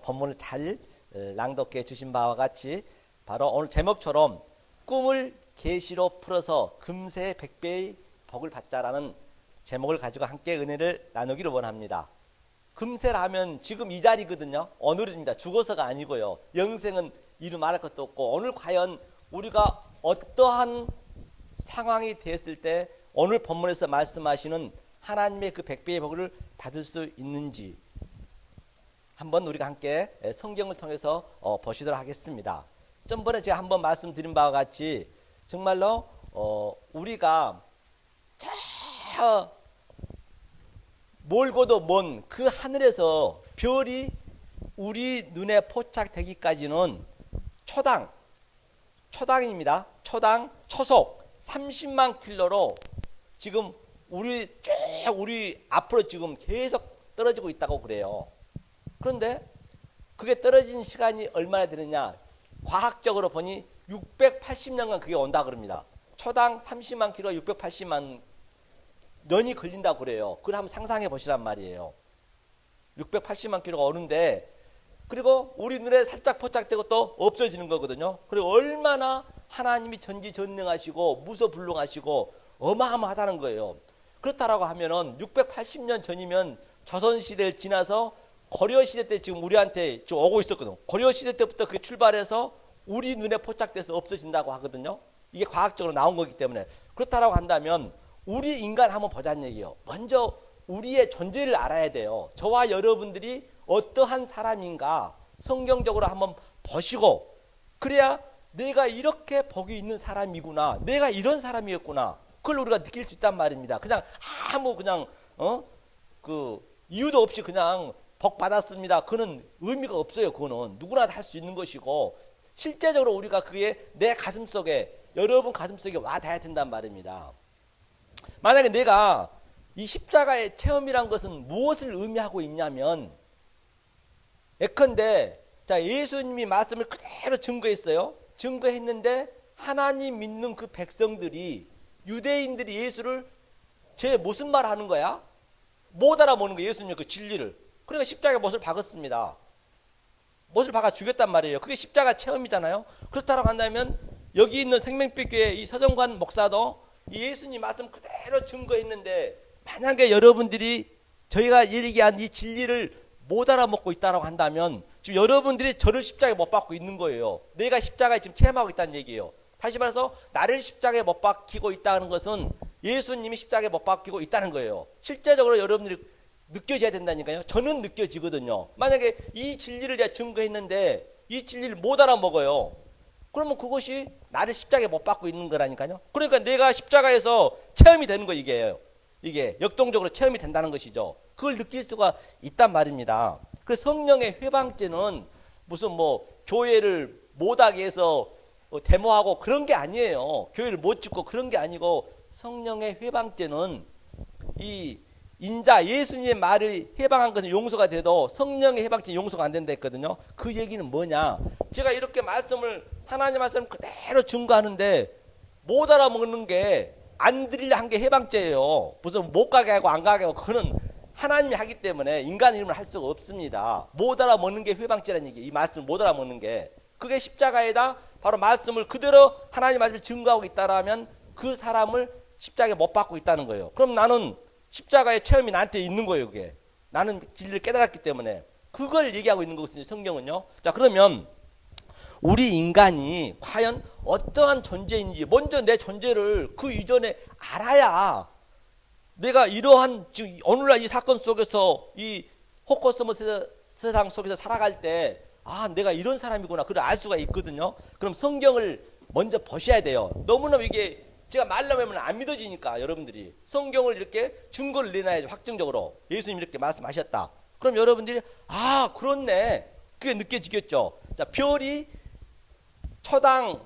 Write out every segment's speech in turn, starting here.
본문을 잘 낭독해 주신 바와 같이 바로 오늘 제목처럼 꿈을 계시로 풀어서 금세 100배의 복을 받자라는 제목을 가지고 함께 은혜를 나누기를 원합니다. 금세라면 지금 이 자리거든요. 오늘입니다. 죽어서가 아니고요. 영생은 이루 말할 것도 없고, 오늘 과연 우리가 어떠한 상황이 됐을 때 오늘 본문에서 말씀하시는 하나님의 그 100배의 복을 받을 수 있는지 한번 우리가 함께 성경을 통해서 보시도록 하겠습니다. 전번에 제가 한번 말씀드린 바와 같이 정말로 우리가 저 멀고도 먼 그 하늘에서 별이 우리 눈에 포착되기까지는 초당입니다. 초속 30만 킬로로 지금 우리 앞으로 지금 계속 떨어지고 있다고 그래요. 그런데 그게 떨어진 시간이 얼마나 되느냐? 과학적으로 보니 680년간 그게 온다 그럽니다. 초당 30만 킬로 680만 년이 걸린다고 그래요. 그걸 한번 상상해 보시란 말이에요. 680만 킬로가 오는데, 그리고 우리 눈에 살짝 포착되고 또 없어지는 거거든요. 그리고 얼마나 하나님이 전지전능하시고 무소불능하시고 어마어마하다는 거예요. 그렇다라고 하면은 680년 전이면 조선시대를 지나서 고려시대 때 지금 우리한테 좀 오고 있었거든요. 고려시대 때부터 그게 출발해서 우리 눈에 포착돼서 없어진다고 하거든요. 이게 과학적으로 나온 거기 때문에. 그렇다라고 한다면 우리 인간 한번 보자는 얘기예요. 먼저 우리의 존재를 알아야 돼요. 저와 여러분들이 어떠한 사람인가 성경적으로 한번 보시고, 그래야 내가 이렇게 복이 있는 사람이구나, 내가 이런 사람이었구나, 그걸 우리가 느낄 수 있단 말입니다. 그냥 그 이유도 없이 그냥 복 받았습니다, 그는 의미가 없어요. 그거는 누구나 다 할 수 있는 것이고, 실제적으로 우리가 그게 내 가슴속에, 여러분 가슴속에 와 닿아야 된단 말입니다. 만약에 내가 이 십자가의 체험이란 것은 무엇을 의미하고 있냐면, 예컨대 자, 예수님이 말씀을 그대로 증거했어요. 증거했는데 하나님 믿는 그 백성들이, 유대인들이 예수를 쟤 무슨 말 하는 거야? 못 알아보는 거예요. 예수님의 그 진리를. 그러니까 십자가에 못을 박았습니다. 못을 박아 죽였단 말이에요. 그게 십자가 체험이잖아요. 그렇다고 한다면 여기 있는 생명빛교회 이 서정관 목사도 이 예수님 말씀 그대로 증거했는데, 만약에 여러분들이 저희가 얘기한 이 진리를 못 알아먹고 있다고 한다면 지금 여러분들이 저를 십자가에 못 박고 있는 거예요. 내가 십자가에 지금 체험하고 있다는 얘기예요. 다시 말해서 나를 십자가에 못 박히고 있다는 것은 예수님이 십자가에 못 박히고 있다는 거예요. 실제적으로 여러분들이 느껴져야 된다니까요. 저는 느껴지거든요. 만약에 이 진리를 제가 증거했는데 이 진리를 못 알아먹어요. 그러면 그것이 나를 십자가에 못 박고 있는 거라니까요. 그러니까 내가 십자가에서 체험이 되는 거, 이게 역동적으로 체험이 된다는 것이죠. 그걸 느낄 수가 있단 말입니다. 그래서 성령의 회방죄는 무슨 교회를 못하게 해서 데모하고 그런 게 아니에요. 교회를 못 짓고 그런 게 아니고, 성령의 회방죄는 이 인자 예수님의 말을 해방한 것은 용서가 돼도 성령의 해방죄는 용서가 안 된다 했거든요. 그 얘기는 뭐냐? 제가 이렇게 하나님 말씀을 그대로 증거하는데 못 알아먹는 게, 안 들리려 한 게 해방죄예요. 무슨 못 가게 하고 안 가게 하고, 그거는 하나님이 하기 때문에 인간 이름을 할 수가 없습니다. 못 알아먹는 게 회방죄라는 얘기. 이 말씀을 못 알아먹는 게, 그게 십자가에다 바로 말씀을 그대로 하나님 말씀을 증거하고 있다라면 그 사람을 십자가에 못 박고 있다는 거예요. 그럼 나는 십자가의 체험이 나한테 있는 거예요. 그게 나는 진리를 깨달았기 때문에 그걸 얘기하고 있는 거거든요, 성경은요. 자, 그러면 우리 인간이 과연 어떠한 존재인지 먼저 내 존재를 그 이전에 알아야, 내가 이러한 지금 오늘날 이 사건 속에서 이 호커스머스 세상 속에서 살아갈 때, 내가 이런 사람이구나, 그걸 알 수가 있거든요. 그럼 성경을 먼저 보셔야 돼요. 너무나 이게 제가 말하면 안 믿어지니까 여러분들이 성경을 이렇게 증거를 내놔야죠. 확정적으로 예수님이 이렇게 말씀하셨다. 그럼 여러분들이 그렇네, 그게 느껴지겠죠. 자, 별이 초당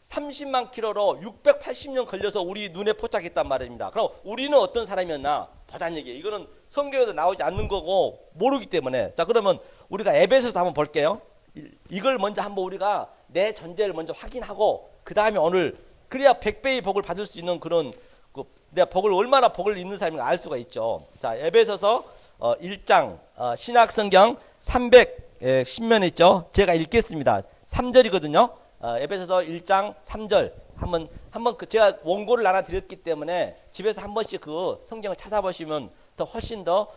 30만 킬로로 680년 걸려서 우리 눈에 포착했단 말입니다. 그럼 우리는 어떤 사람이었나 보자는 얘기예요. 이거는 성경에도 나오지 않는 거고 모르기 때문에. 자, 그러면 우리가 에베소서 한번 볼게요. 이걸 먼저 한번 우리가 내 존재를 먼저 확인하고, 그 다음에 오늘, 그래야 100배의 복을 받을 수 있는 그런, 내가 얼마나 복을 있는 사람인가 알 수가 있죠. 자, 에베소서 1장 신약성경 210면 있죠. 제가 읽겠습니다. 3절이거든요. 에베소서 1장 3절. 한번 제가 원고를 나눠 드렸기 때문에 집에서 한 번씩 그 성경을 찾아보시면 더 훨씬 더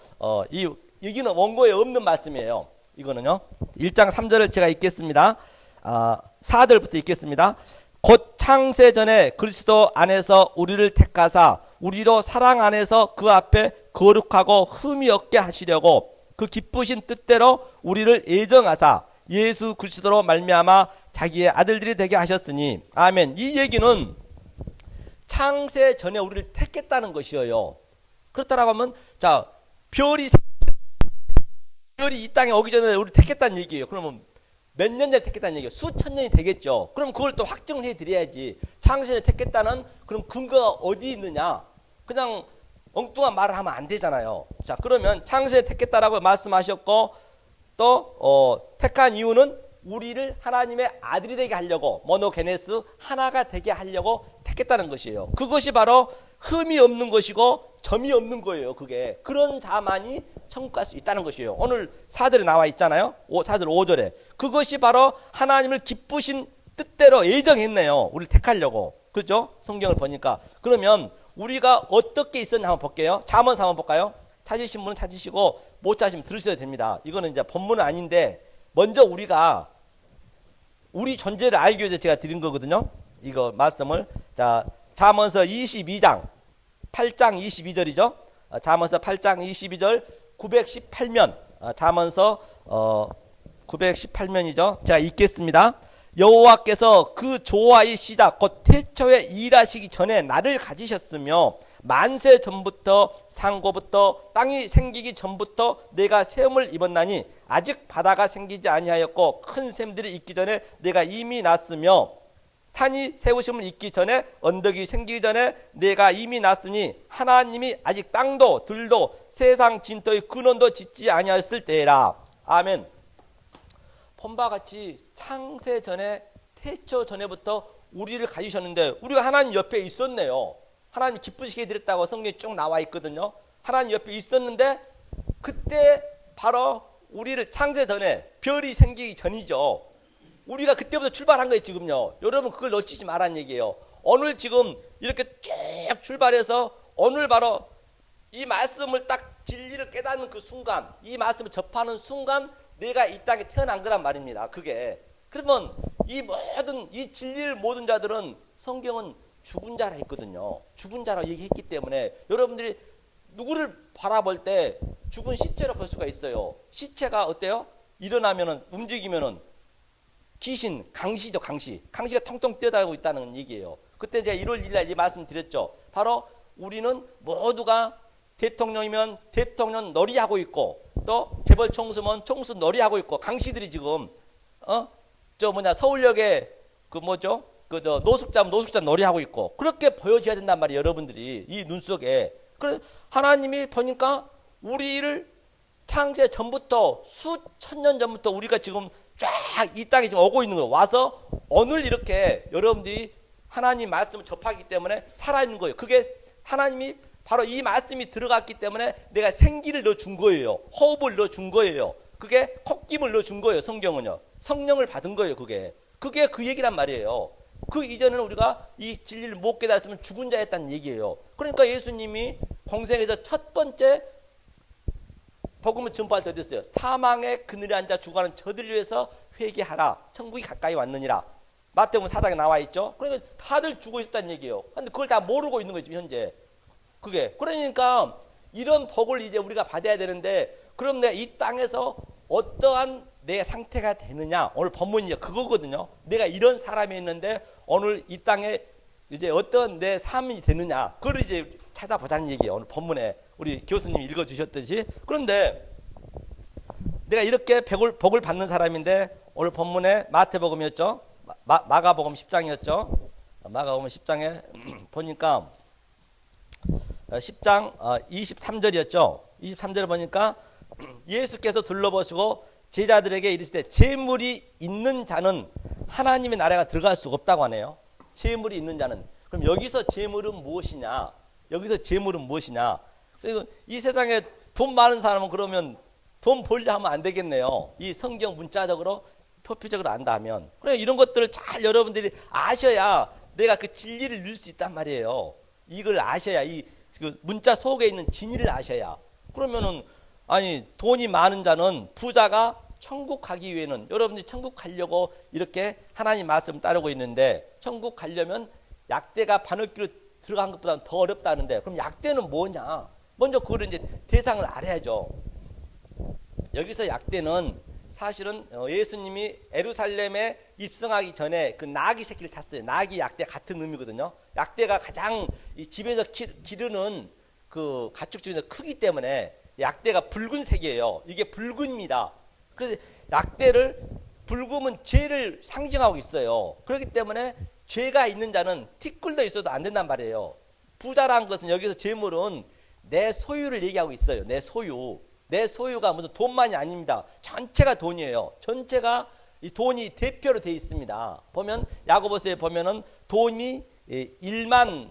여기는 원고에 없는 말씀이에요. 이거는요. 1장 3절을 제가 읽겠습니다. 4절부터 읽겠습니다. 곧 창세 전에 그리스도 안에서 우리를 택하사 우리로 사랑 안에서 그 앞에 거룩하고 흠이 없게 하시려고 그 기쁘신 뜻대로 우리를 예정하사 예수 그리스도로 말미암아 자기의 아들들이 되게 하셨으니 아멘. 이 얘기는 창세 전에 우리를 택했다는 것이에요. 그렇다라고 하면 자 별이 이 땅에 오기 전에 우리를 택했다는 얘기예요. 그러면 몇 년 전에 택했다는 얘기예요. 수천 년이 되겠죠. 그럼 그걸 또 확정을 해드려야지. 창세전에 택했다는 그럼 근거가 어디 있느냐. 그냥 엉뚱한 말을 하면 안 되잖아요. 자 그러면 창세전에 택했다라고 말씀하셨고 또 택한 이유는 우리를 하나님의 아들이 되게 하려고 모노게네스 하나가 되게 하려고 택했다는 것이에요. 그것이 바로 흠이 없는 것이고 점이 없는 거예요. 그게 그런 자만이 천국 갈 수 있다는 것이에요. 오늘 4절에 나와 있잖아요. 4절 5절에 그것이 바로 하나님을 기쁘신 뜻대로 예정했네요. 우리를 택하려고. 그렇죠? 성경을 보니까. 그러면 우리가 어떻게 있었나 한번 볼게요. 잠언서 한번 볼까요? 찾으신 분은 찾으시고 못 찾으시면 들으셔도 됩니다. 이거는 이제 본문은 아닌데 먼저 우리가 우리 존재를 알기 위해서 제가 드린 거거든요. 이거 말씀을. 자, 잠언서 22장 8장 22절이죠. 잠언서 8장 22절 918면 잠언서 918면이죠. 제가 읽겠습니다. 여호와께서 그 조화의 시작 곧 태초에 일하시기 전에 나를 가지셨으며 만세 전부터 상고부터 땅이 생기기 전부터 내가 세움을 입었나니 아직 바다가 생기지 아니하였고 큰 샘들이 있기 전에 내가 이미 났으며 산이 세우심을 입기 전에 언덕이 생기기 전에 내가 이미 났으니 하나님이 아직 땅도 들도 세상 진토의 근원도 짓지 아니하였을 때라. 아멘. 본바 같이 창세 전에 태초 전에부터 우리를 가지셨는데 우리가 하나님 옆에 있었네요. 하나님 기쁘시게 해드렸다고 성경에 쭉 나와 있거든요. 하나님 옆에 있었는데 그때 바로 우리를 창세 전에 별이 생기기 전이죠. 우리가 그때부터 출발한 거예요. 지금요. 여러분 그걸 놓치지 말란 얘기예요. 오늘 지금 이렇게 쭉 출발해서 오늘 바로 이 말씀을 딱 진리를 깨닫는 그 순간, 이 말씀을 접하는 순간 내가 이 땅에 태어난 거란 말입니다. 그게. 그러면 이 모든 이 진리를 모든 자들은 성경은 죽은 자라 했거든요. 죽은 자라고 얘기했기 때문에 여러분들이 누구를 바라볼 때 죽은 시체로 볼 수가 있어요. 시체가 어때요? 일어나면은 움직이면은 귀신, 강시죠, 강시. 강시가 통통 뛰어다니고 있다는 얘기예요. 그때 제가 1월 1일 날 이 말씀 드렸죠. 바로 우리는 모두가 대통령이면 대통령 놀이하고 있고 또 재벌 총수면 총수 놀이하고 있고 강시들이 지금 서울역에 노숙자 놀이하고 있고 그렇게 보여줘야 된단 말이에요. 여러분들이 이 눈 속에. 그래서 하나님이 보니까 우리를 창세 전부터 수천 년 전부터 우리가 지금 쫙 이 땅에 지금 오고 있는 거예요. 와서 오늘 이렇게 여러분들이 하나님 말씀을 접하기 때문에 살아있는 거예요. 그게 하나님이 바로 이 말씀이 들어갔기 때문에 내가 생기를 넣어준 거예요. 호흡을 넣어준 거예요. 그게 콧김을 넣어준 거예요. 성경은요. 성령을 받은 거예요. 그게 그 얘기란 말이에요. 그 이전에는 우리가 이 진리를 못 깨달았으면 죽은 자였다는 얘기예요. 그러니까 예수님이 공생에서 첫 번째 복음을 전파할 때 어땠어요? 사망의 그늘에 앉아 죽어가는 저들을 위해서 회개하라. 천국이 가까이 왔느니라. 마태복음 4장에 나와 있죠. 그러니까 다들 죽어 있었다는 얘기예요. 근데 그걸 다 모르고 있는 거죠, 현재. 그게. 그러니까 이런 복을 이제 우리가 받아야 되는데 그럼 내가 이 땅에서 어떠한 내 상태가 되느냐. 오늘 본문이 이제 그거거든요. 내가 이런 사람이 있는데 오늘 이 땅에 이제 어떤 내 삶이 되느냐. 그걸 이제 찾아보자는 얘기예요. 오늘 본문에 우리 교수님이 읽어주셨듯이. 그런데 내가 이렇게 복을 받는 사람인데 오늘 본문에 마태복음이었죠. 마가복음 10장이었죠. 마가복음 10장에 보니까 10장 23절이었죠. 23절을 보니까 예수께서 둘러보시고 제자들에게 이르시되 재물이 있는 자는 하나님의 나라가 들어갈 수가 없다고 하네요. 재물이 있는 자는. 그럼 여기서 재물은 무엇이냐? 여기서 재물은 무엇이냐? 그리고 이 세상에 돈 많은 사람은 그러면 돈 벌려 하면 안 되겠네요. 이 성경 문자적으로 표피적으로 안다면. 그래 이런 것들을 잘 여러분들이 아셔야 내가 그 진리를 누릴 수 있단 말이에요. 이걸 아셔야 그 문자 속에 있는 진리를 아셔야. 그러면은 아니 돈이 많은 자는 부자가 천국 가기 위해는 여러분들이 천국 가려고 이렇게 하나님 말씀 따르고 있는데 천국 가려면 약대가 바늘귀로 들어간 것보다 더 어렵다는데 그럼 약대는 뭐냐? 먼저 그걸 이제 대상을 알아야죠. 여기서 약대는 사실은 예수님이 예루살렘에 입성하기 전에 그 나귀 새끼를 탔어요. 나귀 약대 같은 의미거든요. 약대가 가장 이 집에서 기르는 그 가축 중에서 크기 때문에 약대가 붉은색이에요. 이게 붉은입니다. 그래서 약대를 붉으면 죄를 상징하고 있어요. 그렇기 때문에 죄가 있는 자는 티끌도 있어도 안 된단 말이에요. 부자라는 것은 여기서 재물은 내 소유를 얘기하고 있어요. 내 소유. 내 소유가 무슨 돈만이 아닙니다. 전체가 돈이에요. 전체가 이 돈이 대표로 되어 있습니다. 보면 야고보서에 보면은 돈이 일만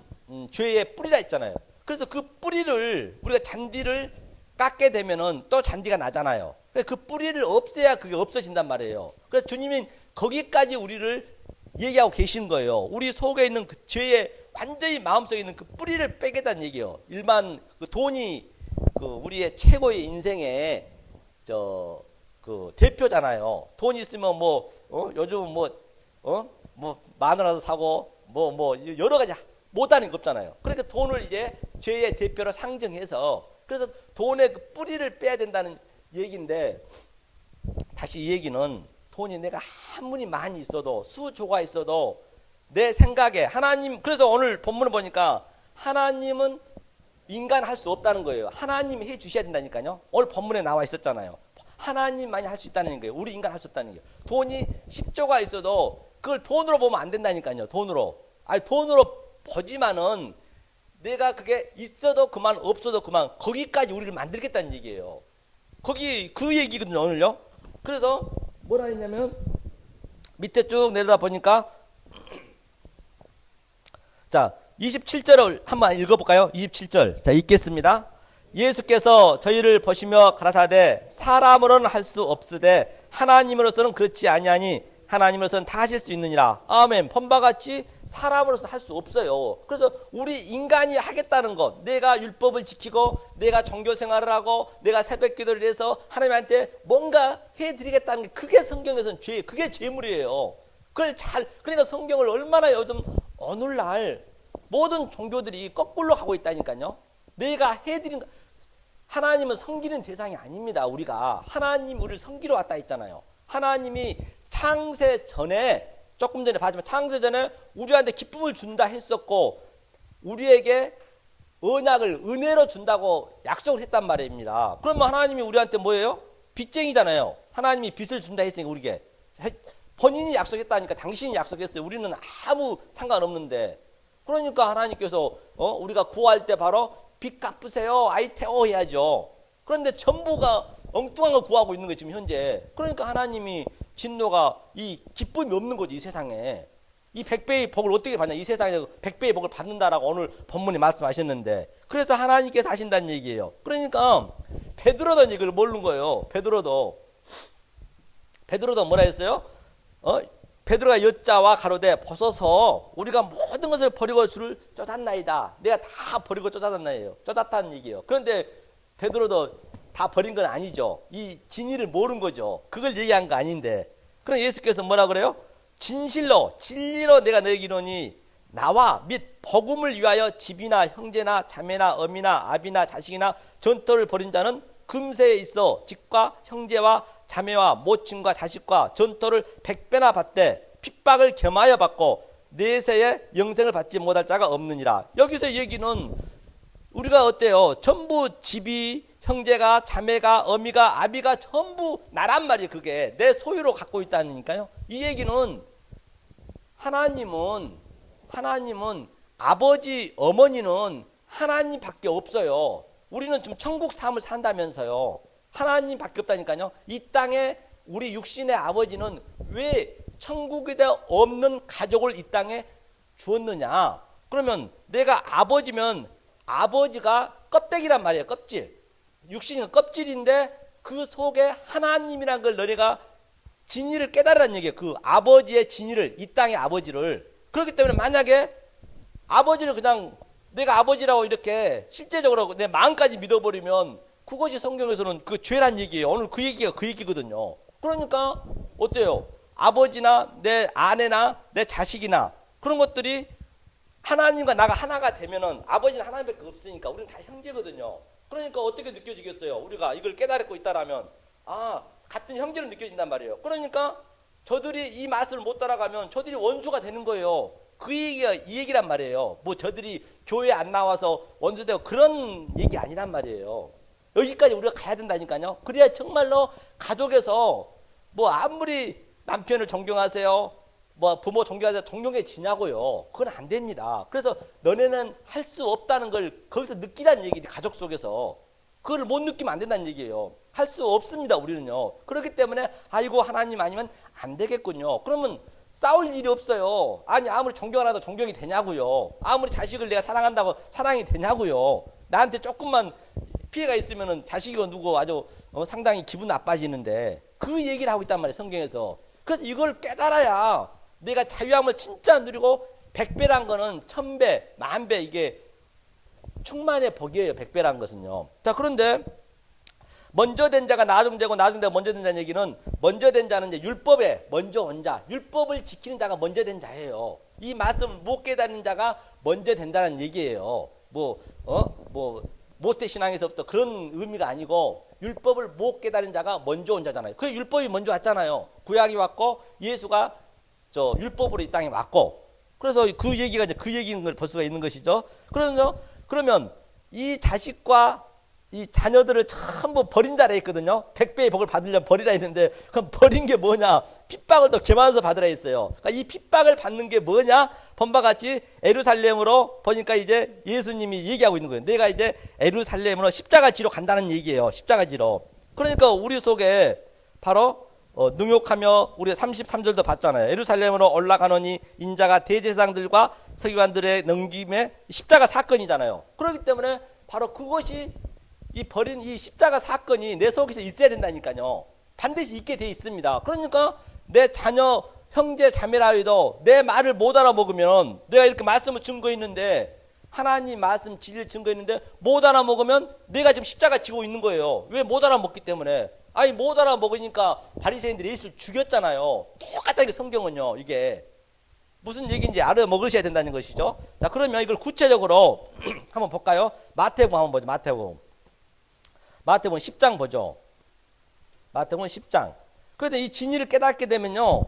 죄의 뿌리라 했잖아요. 그래서 그 뿌리를 우리가 잔디를 깎게 되면은 또 잔디가 나잖아요. 그래서 그 뿌리를 없애야 그게 없어진단 말이에요. 그래서 주님이 거기까지 우리를 얘기하고 계신 거예요. 우리 속에 있는 그 죄의 완전히 마음속에 있는 그 뿌리를 빼겠다는 얘기예요. 일반 그 돈이 그 우리의 최고의 인생의 그 대표잖아요. 돈 있으면 요즘 뭐 마누라도 사고 뭐 여러 가지 못하는 게 없잖아요. 그러니까 돈을 이제 죄의 대표로 상정해서 그래서 돈의 그 뿌리를 빼야 된다는 얘기인데 다시 이 얘기는 돈이 내가 아무리 많이 있어도 수조가 있어도 내 생각에 하나님 그래서 오늘 본문을 보니까 하나님은 인간 할 수 없다는 거예요. 하나님이 해 주셔야 된다니까요. 오늘 본문에 나와 있었잖아요. 하나님만이 할 수 있다는 거예요. 우리 인간 할 수 없다는 거예요. 돈이 10조가 있어도 그걸 돈으로 보면 안 된다니까요. 돈으로. 아니 돈으로 보지만은 내가 그게 있어도 그만 없어도 그만 거기까지 우리를 만들겠다는 얘기예요. 거기 그 얘기거든요. 오늘요. 그래서 뭐라 했냐면 밑에 쭉 내려다 보니까 자 27절을 한번 읽어볼까요? 27절. 자, 읽겠습니다. 예수께서 저희를 보시며 가라사대 사람으로는 할 수 없으되 하나님으로서는 그렇지 아니하니 하나님으로서는 다 하실 수 있느니라. 아멘. 본바 같이 사람으로서 할 수 없어요. 그래서 우리 인간이 하겠다는 것, 내가 율법을 지키고 내가 종교 생활을 하고 내가 새벽 기도를 해서 하나님한테 뭔가 해드리겠다는 게 그게 성경에서는 죄, 그게 죄물이에요. 그러니까 성경을 얼마나 요즘 오늘날 모든 종교들이 거꾸로 하고 있다니까요. 내가 해드린 거, 하나님은 섬기는 대상이 아닙니다. 우리가 하나님 우리를 섬기러 왔다 했잖아요. 하나님이 창세 전에 조금 전에 봤지만 창세 전에 우리한테 기쁨을 준다 했었고 우리에게 언약을 은혜로 준다고 약속을 했단 말입니다. 그러면 하나님이 우리한테 뭐예요? 빚쟁이잖아요. 하나님이 빚을 준다 했으니까 우리에게 본인이 약속했다니까 당신이 약속했어요. 우리는 아무 상관없는데 그러니까 하나님께서 우리가 구할 때 바로 빚 갚으세요. 아이테오 해야죠. 그런데 전부가 엉뚱한 걸 구하고 있는 거예요. 지금 현재. 그러니까 하나님이 진노가 이 기쁨이 없는 거지. 이 세상에. 이 100배의 복을 어떻게 받냐. 이 세상에 100배의 복을 받는다라고 오늘 본문에 말씀하셨는데 그래서 하나님께서 하신다는 얘기예요. 그러니까 베드로도 이걸 모르는 거예요. 베드로도 뭐라 했어요? 베드로가 여자와 가로되 보소서 우리가 모든 것을 버리고 주를 쫓았나이다. 내가 다 버리고 쫓았나이에요. 쫓았다는 얘기예요. 그런데 베드로도 다 버린 건 아니죠. 이 진리를 모르는 거죠. 그걸 얘기한 거 아닌데. 그럼 예수께서 뭐라 그래요? 진실로 내가 너에게 이르노니 나와 및 복음을 위하여 집이나 형제나 자매나 어미나 아비나 자식이나 전토를 벌인 자는 금세에 있어 집과 형제와 자매와 모친과 자식과 전토를 100배나 받되 핍박을 겸하여 받고 내세에 영생을 받지 못할 자가 없느니라. 여기서 얘기는 우리가 어때요? 전부 집이 형제가 자매가 어미가 아비가 전부 나란 말이에요. 그게 내 소유로 갖고 있다니까요. 이 얘기는 하나님은 아버지 어머니는 하나님밖에 없어요. 우리는 지금 천국 삶을 산다면서요. 하나님밖에 없다니까요. 이 땅에 우리 육신의 아버지는 왜 천국에 없는 가족을 이 땅에 주었느냐. 그러면 내가 아버지면 아버지가 껍데기란 말이에요. 껍질. 육신은 껍질인데 그 속에 하나님이란 걸 너네가 진리를 깨달으라는 얘기예요. 그 아버지의 진리를, 이 땅의 아버지를. 그렇기 때문에 만약에 아버지를 그냥 내가 아버지라고 이렇게 실제적으로 내 마음까지 믿어버리면 그것이 성경에서는 그 죄란 얘기예요. 오늘 그 얘기가 그 얘기거든요. 그러니까 어때요? 아버지나 내 아내나 내 자식이나 그런 것들이 하나님과 나가 하나가 되면은 아버지는 하나님밖에 없으니까 우리는 다 형제거든요. 그러니까 어떻게 느껴지겠어요? 우리가 이걸 깨달고 있다라면 같은 형제로 느껴진단 말이에요. 그러니까 저들이 이 말씀을 못 따라가면 저들이 원수가 되는 거예요. 그 얘기가 이 얘기란 말이에요. 뭐 저들이 교회 안 나와서 원수되고 그런 얘기 아니란 말이에요. 여기까지 우리가 가야 된다니까요. 그래야 정말로 가족에서 뭐 아무리 남편을 존경하세요, 뭐 부모 존경하세요, 존경해지냐고요. 그건 안 됩니다. 그래서 너네는 할 수 없다는 걸 거기서 느끼라는 얘기지. 가족 속에서 그걸 못 느끼면 안 된다는 얘기예요. 할 수 없습니다. 우리는요. 그렇기 때문에 아이고 하나님 아니면 안 되겠군요. 그러면 싸울 일이 없어요. 아니 아무리 존경을 하도 존경이 되냐고요. 아무리 자식을 내가 사랑한다고 사랑이 되냐고요. 나한테 조금만 피해가 있으면은 자식이고 누구 아주 상당히 기분 나빠지는데 그 얘기를 하고 있단 말이에요. 성경에서. 그래서 이걸 깨달아야 내가 자유함을 진짜 누리고 100배란 거는 1000배, 10,000배 이게 충만의 복이에요. 100배란 것은요. 자, 그런데 먼저 된 자가 나중 되고 나중 되고 먼저 된 자는 얘기는 먼저 된 자는 이제 율법에 먼저 온 자, 율법을 지키는 자가 먼저 된 자예요. 이 말씀을 못 깨닫는 자가 먼저 된다는 얘기예요. 모태 신앙에서부터 그런 의미가 아니고 율법을 못 깨달은 자가 먼저 온 자잖아요. 그 율법이 먼저 왔잖아요. 구약이 왔고 예수가 저 율법으로 이 땅에 왔고 그래서 그 얘기가 이제 그 얘기인 걸 볼 수가 있는 것이죠. 그러면 이 자식과 이 자녀들을 전부 버린다라 했거든요. 100배의 복을 받으려면 버리라 했는데 그럼 버린 게 뭐냐? 핍박을 더 개만해서 받으라 했어요. 그러니까 이 핍박을 받는 게 뭐냐? 본바 같이 에루살렘으로 보니까 이제 예수님이 얘기하고 있는 거예요. 내가 이제 에루살렘으로 십자가 지로 간다는 얘기예요. 십자가 지로. 그러니까 우리 속에 바로 능욕하며 우리 33절도 봤잖아요. 예루살렘으로 올라가노니 인자가 대제사장들과 서기관들의 넘김에 십자가 사건이잖아요. 그렇기 때문에 바로 그것이 이 버린 이 십자가 사건이 내 속에서 있어야 된다니까요. 반드시 있게 돼 있습니다. 그러니까 내 자녀, 형제, 자매라 해도 내 말을 못 알아먹으면 내가 이렇게 말씀을 증거했는데 하나님 말씀 진리를 증거했는데 못 알아먹으면 내가 지금 십자가 지고 있는 거예요. 왜 못 알아먹기 때문에. 아니 못 알아먹으니까 바리새인들이 예수를 죽였잖아요. 똑같다 이게 성경은요. 이게 무슨 얘기인지 알아먹으셔야 된다는 것이죠. 자, 그러면 이걸 구체적으로 한번 볼까요? 마태복음 한번 보죠. 마태복음 10장 보죠. 마태복음 10장. 그런데 이 진리를 깨닫게 되면요.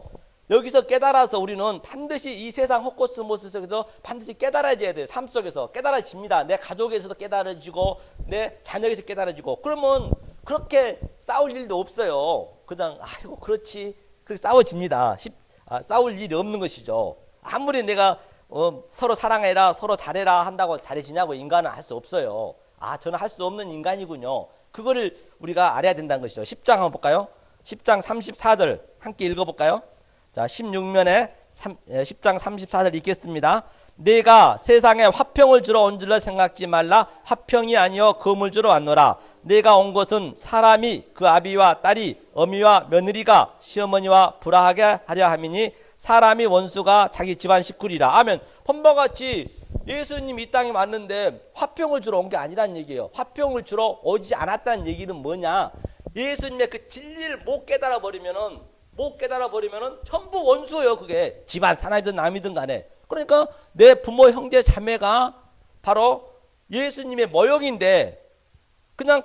여기서 깨달아서 우리는 반드시 이 세상 헛고스모스 속에서 반드시 깨달아져야 돼요. 삶 속에서 깨달아집니다. 내 가족에서도 깨달아지고 내 자녀에서 깨달아지고 그러면 그렇게 싸울 일도 없어요. 그냥 아이고 그렇지 그렇게 싸워집니다. 싸울 일이 없는 것이죠. 아무리 내가 서로 사랑해라 서로 잘해라 한다고 잘해지냐고 인간은 할 수 없어요. 저는 할 수 없는 인간이군요. 그거를 우리가 알아야 된다는 것이죠. 10장 한번 볼까요? 10장 34절 함께 읽어볼까요? 자, 16면에 10장 34절 읽겠습니다. 내가 세상에 화평을 주러 온 줄로 생각지 말라. 화평이 아니요 검을 주러 왔노라. 내가 온 것은 사람이 그 아비와 딸이 어미와 며느리가 시어머니와 불화하게 하려 함이니 사람이 원수가 자기 집안 식구리라. 아멘. 본바같이 예수님 이 땅에 왔는데 화평을 주러 온 게 아니란 얘기예요. 화평을 주러 오지 않았다는 얘기는 뭐냐? 예수님의 그 진리를 못 깨달아 버리면은 전부 원수예요. 그게 집안 사람이든 남이든 간에. 그러니까 내 부모 형제 자매가 바로 예수님의 모형인데 그냥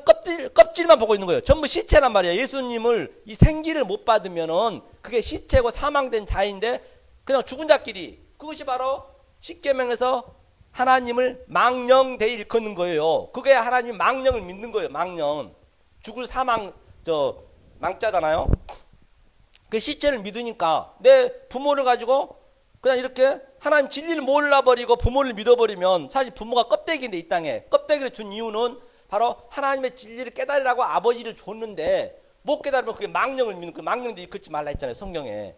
껍질만 보고 있는 거예요. 전부 시체란 말이에요. 예수님을 이 생기를 못 받으면은 그게 시체고 사망된 자인데 그냥 죽은 자끼리. 그것이 바로 십계명에서 하나님을 망령되 일컫는 거예요. 그게 하나님 망령을 믿는 거예요. 망령. 죽을 망자잖아요. 그 시체를 믿으니까 내 부모를 가지고 그냥 이렇게 하나님 진리를 몰라버리고 부모를 믿어버리면 사실 부모가 껍데기인데 이 땅에 껍데기를 준 이유는 바로 하나님의 진리를 깨달으라고 아버지를 줬는데 못 깨달으면 그게 망령을 믿는 그 망령도 일컫지 말라 했잖아요. 성경에.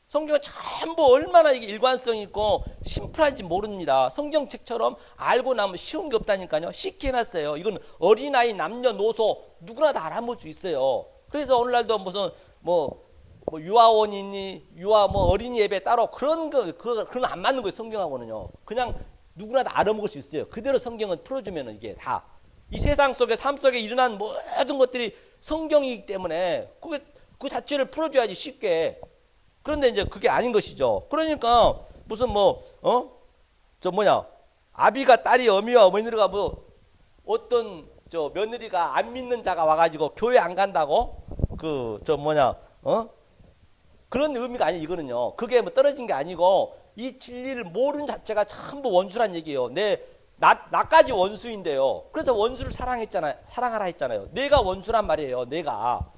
성경은 전부 얼마나 이게 일관성이 있고 심플한지 모릅니다. 성경책처럼 알고 나면 쉬운 게 없다니까요. 쉽게 해놨어요. 이건 어린아이, 남녀노소 누구나 다 알아볼 수 있어요. 그래서 오늘날도 무슨 뭐 유아원이 있니, 뭐 어린이 예배 따로 그런 그건 안 맞는 거예요. 성경하고는요. 그냥 누구나 다 알아먹을 수 있어요. 그대로 성경은 풀어주면 이게 다. 이 세상 속에, 삶 속에 일어난 모든 것들이 성경이기 때문에 그 자체를 풀어줘야지 쉽게. 그런데 이제 그게 아닌 것이죠. 그러니까 무슨 아비가 딸이 어미와 어머니가 어떤 며느리가 안 믿는 자가 와가지고 교회 안 간다고 그런 의미가 아니에요. 이거는요. 그게 떨어진 게 아니고 이 진리를 모르는 자체가 전부 원수란 얘기예요. 나까지 원수인데요. 그래서 원수를 사랑하라 했잖아요. 내가 원수란 말이에요. 내가.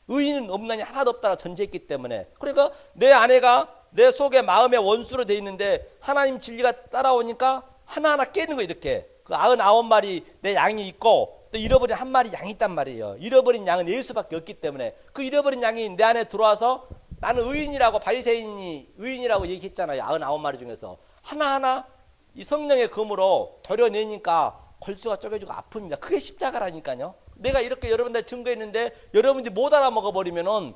의인은 없나니 하나도 없다라 전제했기 때문에. 그러니까 내 아내가 내 속에 마음에 원수로 돼 있는데 하나님 진리가 따라오니까 하나하나 깨는 거예요. 이렇게 그 99마리 내 양이 있고 또 잃어버린 한 마리 양이 있단 말이에요. 잃어버린 양은 예수밖에 없기 때문에 그 잃어버린 양이 내 안에 들어와서 나는 의인이라고, 바리새인이 의인이라고 얘기했잖아요. 99마리 중에서 하나하나 이 성령의 검으로 도려내니까 골수가 쪼개지고 아픕니다. 그게 십자가라니까요. 내가 이렇게 여러분들 증거했는데 여러분들이 못 알아먹어 버리면은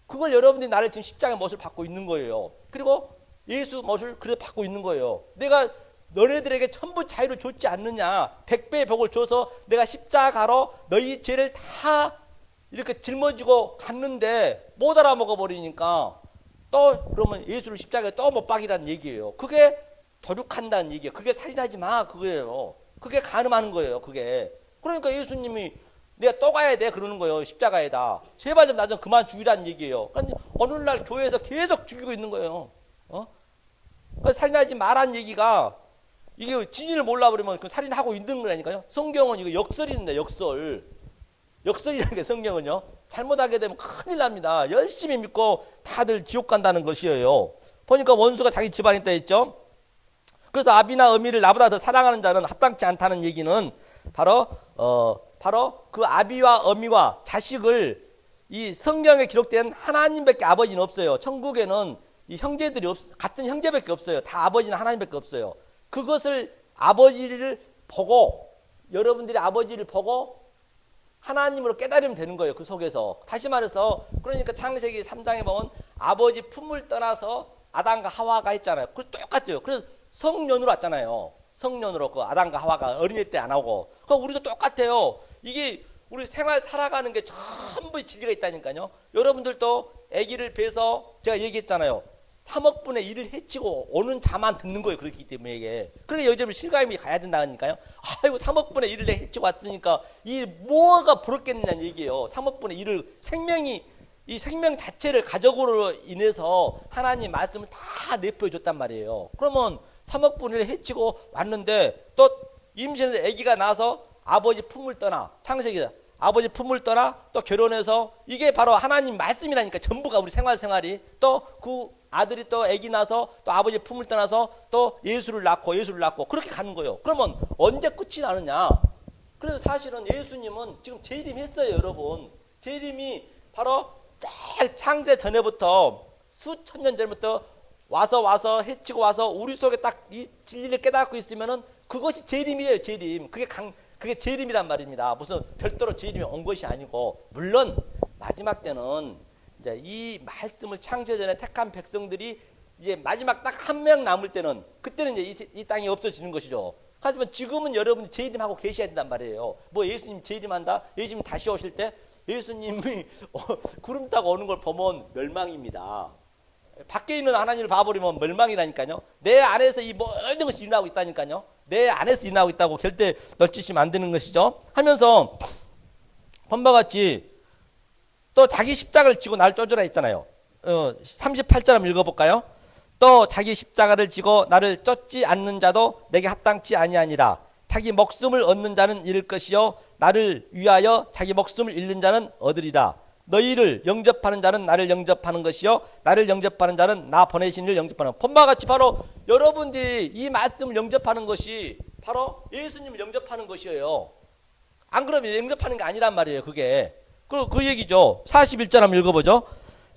그걸 여러분들이 나를 지금 십자가의 못을 받고 있는 거예요. 그리고 예수 못을 그래서 받고 있는 거예요. 내가 너네들에게 전부 자유를 줬지 않느냐. 100배의 복을 줘서 내가 십자가로 너희 죄를 다 이렇게 짊어지고 갔는데 못 알아먹어 버리니까 또 그러면 예수를 십자가에 또 못 박이라는 얘기예요. 그게 도륙한다는 얘기예요. 그게 살인하지 마 그거예요. 그게 간음하는 거예요. 그게. 그러니까 예수님이 내가 또 가야 돼 그러는 거예요. 십자가에다. 제발 좀 나 좀 그만 죽이라는 얘기예요. 그런데 어느 날 교회에서 계속 죽이고 있는 거예요. 그 살인하지 마라는 얘기가 이게 진리를 몰라버리면 그 살인하고 있는 거라니까요. 성경은 이거 역설인데 역설이라는 게 성경은요. 잘못하게 되면 큰일 납니다. 열심히 믿고 다들 지옥 간다는 것이에요. 보니까 원수가 자기 집안에 있다 했죠. 그래서 아비나 어미를 나보다 더 사랑하는 자는 합당치 않다는 얘기는 바로 그 아비와 어미와 자식을 이 성경에 기록된 하나님밖에 아버지는 없어요. 천국에는 이 형제들이 같은 형제밖에 없어요. 다 아버지는 하나님밖에 없어요. 그것을 아버지를 보고 여러분들이 아버지를 보고 하나님으로 깨달으면 되는 거예요. 그 속에서. 다시 말해서 그러니까 창세기 3장에 보면 아버지 품을 떠나서 아담과 하와가 했잖아요. 그 똑같아요. 그래서 성년으로 왔잖아요. 성년으로 그 아담과 하와가 어린이 때 안 하고. 그 우리도 똑같아요. 이게 우리 생활 살아가는 게 전부 진리가 있다니까요. 여러분들도 아기를 뵈서 제가 얘기했잖아요. 3억 분의 1을 해치고 오는 자만 듣는 거예요. 그렇기 때문에 이게. 그러니까 요즘 실감이 가야 된다니까요. 아이고 3억 분의 1을 해치고 왔으니까 이 뭐가 부럽겠느냐는 얘기예요. 3억 분의 1을 이 생명 자체를 가족으로 인해서 하나님 말씀을 다 내포해줬단 말이에요. 그러면 3억 분의 1을 해치고 왔는데 또 임신해서 아기가 나서 아버지 품을 떠나 창세기다. 아버지 품을 떠나 또 결혼해서 이게 바로 하나님 말씀이라니까 전부가 우리 생활이 또 그 아들이 또 아기 나서 또 아버지 품을 떠나서 또 예수를 낳고 그렇게 가는 거예요. 그러면 언제 끝이 나느냐? 그래서 사실은 예수님은 지금 재림했어요, 여러분. 재림이 바로 창세 전에부터 수천 년 전부터 와서 해치고 와서 우리 속에 딱 이 진리를 깨닫고 있으면은 그것이 재림이에요, 재림. 그게 재림이란 말입니다. 무슨 별도로 재림이 온 것이 아니고, 물론 마지막 때는 이제 이 말씀을 창세전에 택한 백성들이 이제 마지막 딱 한 명 남을 때는 그때는 이제 이 땅이 없어지는 것이죠. 하지만 지금은 여러분이 재림하고 계셔야 된단 말이에요. 뭐 예수님 재림한다? 예수님 다시 오실 때 예수님이 구름 타고 오는 걸 보면 멸망입니다. 밖에 있는 하나님을 봐버리면 멸망이라니까요. 내 안에서 이 모든 것이 일어나고 있다니까요. 내 안에서 일어나고 있다고 절대 널치시면 안 되는 것이죠. 하면서 본바 같이 또 자기 십자가를 지고 나를 쫓으라 했잖아요. 38절 한번 읽어볼까요? 또 자기 십자가를 지고 나를 쫓지 않는 자도 내게 합당치 아니하니라. 자기 목숨을 얻는 자는 잃을 것이요 나를 위하여 자기 목숨을 잃는 자는 얻으리라. 너희를 영접하는 자는 나를 영접하는 것이요 나를 영접하는 자는 나 보내신 이를 영접하는. 본바 같이 바로 여러분들이 이 말씀을 영접하는 것이 바로 예수님을 영접하는 것이에요. 안 그러면 영접하는 게 아니란 말이에요. 그게 그 얘기죠. 41절 한번 읽어보죠.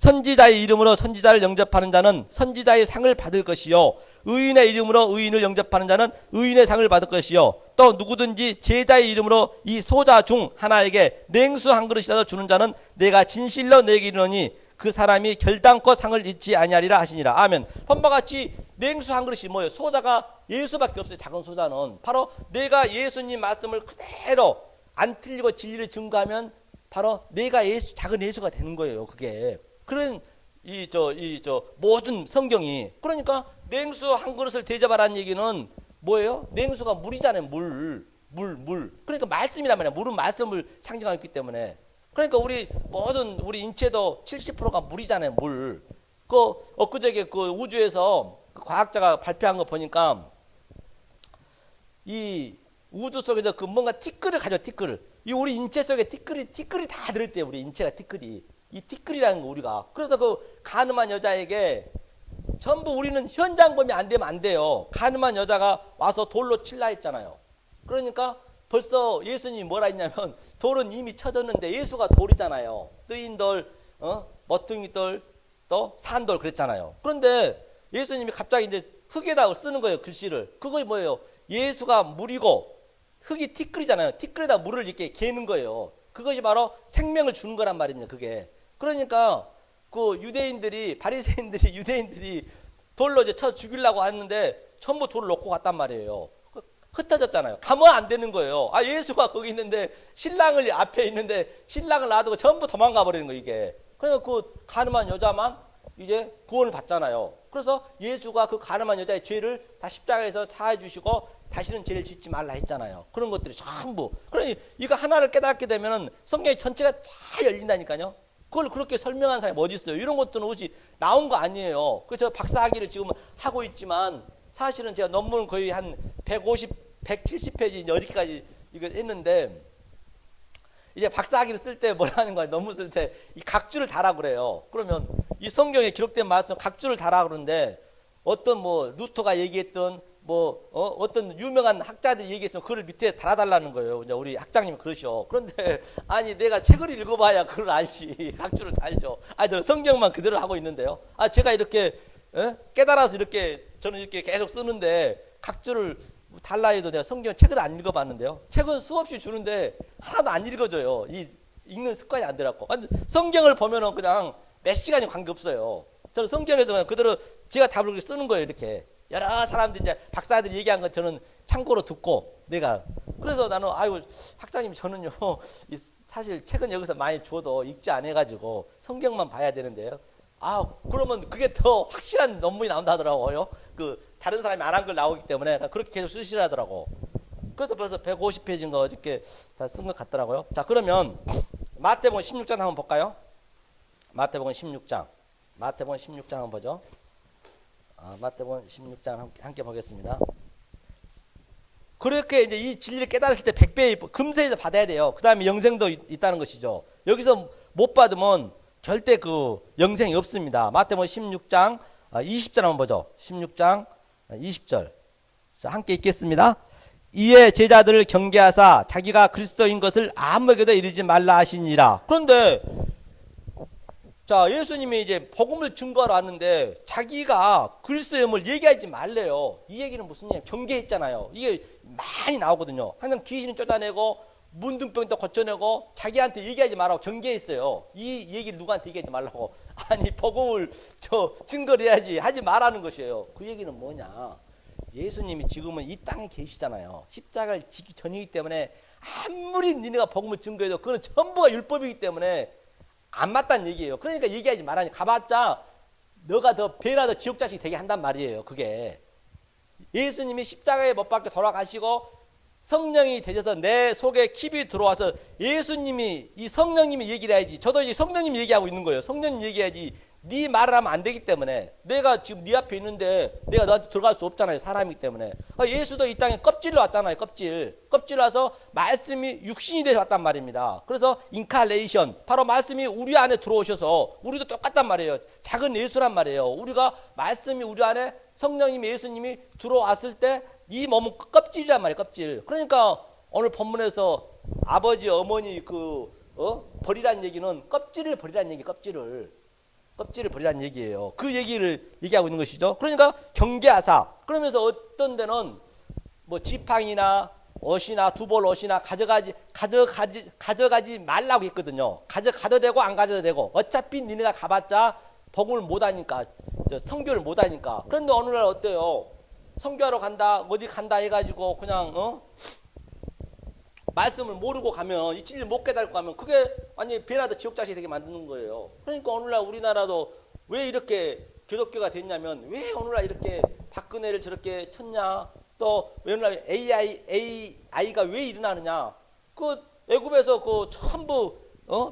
선지자의 이름으로 선지자를 영접하는 자는 선지자의 상을 받을 것이요 의인의 이름으로 의인을 영접하는 자는 의인의 상을 받을 것이요 또 누구든지 제자의 이름으로 이 소자 중 하나에게 냉수 한 그릇이라도 주는 자는 내가 진실로 내게 이르노니 그 사람이 결단코 상을 잊지 아니하리라 하시니라. 아멘. 본바 같이 냉수 한 그릇이 뭐예요? 소자가 예수밖에 없어요. 작은 소자는 바로 내가 예수님 말씀을 그대로 안 틀리고 진리를 증거하면 바로 내가 예수, 작은 예수가 되는 거예요. 그게 그런 모든 성경이. 그러니까 냉수 한 그릇을 대접하라는 얘기는 뭐예요? 냉수가 물이잖아요. 물. 그러니까 말씀이란 말이야. 물은 말씀을 상징하기 때문에. 그러니까 우리 인체도 70%가 물이잖아요. 물. 엊그저께 그 우주에서 그 과학자가 발표한 거 보니까 이 우주 속에서 그 뭔가 티끌을 가져, 티끌을. 이 우리 인체 속에 티끌이 다 들어있대요. 우리 인체가 티끌이. 이 티끌이라는 거 우리가. 그래서 그 가늠한 여자에게 전부 우리는 현장범이 안 되면 안 돼요. 가늠한 여자가 와서 돌로 칠라 했잖아요. 그러니까 벌써 예수님이 뭐라 했냐면 돌은 이미 쳐졌는데 예수가 돌이잖아요. 뜨인 돌, 머퉁이 돌, 또 산돌 그랬잖아요. 그런데 예수님이 갑자기 이제 흙에다 쓰는 거예요. 글씨를. 그거 뭐예요? 예수가 물이고 흙이 티끌이잖아요. 티끌에다 물을 이렇게 개는 거예요. 그것이 바로 생명을 주는 거란 말입니다. 그게. 그러니까 그 유대인들이 돌로 이제 쳐 죽이려고 하는데 전부 돌을 놓고 갔단 말이에요. 흩어졌잖아요. 가면 안 되는 거예요. 예수가 거기 있는데 신랑을 앞에 있는데 신랑을 놔두고 전부 도망가 버리는 거예요, 이게. 그러니까 그 가늠한 여자만 이제 구원을 받잖아요. 그래서 예수가 그 가늠한 여자의 죄를 다 십자가에서 사해 주시고 다시는 죄를 짓지 말라 했잖아요. 그런 것들이 전부. 그러니 이거 하나를 깨닫게 되면은 성경이 전체가 다 열린다니까요. 그걸 그렇게 설명한 사람이 어디 있어요? 이런 것들은 혹시 나온 거 아니에요. 그래서 박사학위를 지금 하고 있지만 사실은 제가 논문을 거의 한 170페이지 어디까지 이거 했는데 이제 박사학위를 쓸 때 뭐라는 거야? 논문 쓸 때 이 각주를 달아 그래요. 그러면 이 성경에 기록된 말씀 각주를 달아 그러는데 어떤 뭐 루터가 얘기했던 어떤 유명한 학자들이 얘기했으면 그걸 밑에 달아달라는 거예요. 이제 우리 학장님이 그러셔. 그런데 아니 내가 책을 읽어봐야 그걸 알지. 각주를 달죠. 저 성경만 그대로 하고 있는데요. 제가 이렇게 깨달아서 이렇게 저는 이렇게 계속 쓰는데 각주를 달라 해도 내가 성경 책을 안 읽어봤는데요. 책은 수없이 주는데 하나도 안 읽어줘요. 이 읽는 습관이 안 돼갖고. 성경을 보면은 그냥 몇 시간이 관계 없어요. 저는 성경에서 그냥 그대로 제가 답을 쓰는 거예요. 이렇게. 여러 사람들이 이제 박사들이 얘기한 거 저는 참고로 듣고 내가 그래서 나는 학사님 저는요 사실 책은 여기서 많이 줘도 읽지 안 해가지고 성경만 봐야 되는데요. 그러면 그게 더 확실한 논문이 나온다 하더라고요. 그 다른 사람이 안 한 걸 나오기 때문에 그렇게 계속 쓰시라더라고. 그래서 벌써 150페이지인 거 어저께 다 쓴 것 같더라고요. 자, 그러면 마태복음 16장 한번 볼까요? 마태복음 16장 한번 보죠. 마태복음 16장 함께 보겠습니다. 그렇게 이제 이 진리를 깨달았을 때 100배의 금세에서 받아야 돼요. 그 다음에 영생도 있다는 것이죠. 여기서 못 받으면 절대 그 영생이 없습니다. 마태복음 16장 20절 한번 보죠. 16장 20절. 자, 함께 읽겠습니다. 이에 제자들을 경계하사 자기가 그리스도인 것을 아무에게도 이르지 말라 하시니라. 그런데 자, 예수님이 이제 복음을 증거하러 왔는데 자기가 그리스도임을 얘기하지 말래요. 이 얘기는 무슨 얘기냐? 경계했잖아요. 이게 많이 나오거든요. 항상 귀신을 쫓아내고 문둥병도 고쳐내고 자기한테 얘기하지 말라고 경계했어요. 이 얘기를 누구한테 얘기하지 말라고. 복음을 증거를 해야지 하지 말라는 것이에요. 그 얘기는 뭐냐? 예수님이 지금은 이 땅에 계시잖아요. 십자가를 지기 전이기 때문에 아무리 니네가 복음을 증거해도 그건 전부가 율법이기 때문에 안 맞다는 얘기예요. 그러니까 얘기하지 말라니. 가봤자 너가 더 배나 더 지옥 자식이 되게 한단 말이에요. 그게 예수님이 십자가에 못 박혀 돌아가시고 성령이 되셔서 내 속에 킵이 들어와서 예수님이 이 성령님이 얘기를 해야지. 저도 이제 성령님 얘기하고 있는 거예요. 성령님 얘기해야지. 네 말을 하면 안 되기 때문에 내가 지금 네 앞에 있는데 내가 너한테 들어갈 수 없잖아요. 사람이기 때문에. 예수도 이 땅에 껍질로 왔잖아요. 껍질 와서 말씀이 육신이 돼서 왔단 말입니다. 그래서 인칼레이션 바로 말씀이 우리 안에 들어오셔서 우리도 똑같단 말이에요. 작은 예수란 말이에요. 우리가 말씀이 우리 안에 성령님이 예수님이 들어왔을 때 이 몸은 껍질이란 말이에요. 껍질. 그러니까 오늘 본문에서 아버지 어머니 버리란 얘기는 껍질을 버리란 얘기. 껍질을. 껍질을 버리라는 얘기예요. 그 얘기를 얘기하고 있는 것이죠. 그러니까 경계하사. 그러면서 어떤 데는 뭐 지팡이나 옷이나 두벌 옷이나 가져가지 말라고 했거든요. 가져가도 되고 안 가져도 되고 어차피 니네가 가봤자 복음을 못하니까, 성교를 못하니까. 그런데 어느 날 어때요? 성교하러 간다, 어디 간다 해가지고 그냥 말씀을 모르고 가면, 이 진리를 못 깨달고 가면 그게 완전히 배나도 지옥자식이 되게 만드는 거예요. 그러니까 오늘날 우리나라도 왜 이렇게 기독교가 됐냐면, 왜 오늘날 이렇게 박근혜를 저렇게 쳤냐, 또 오늘날 AI가 왜 일어나느냐. 그 애굽에서 그 전부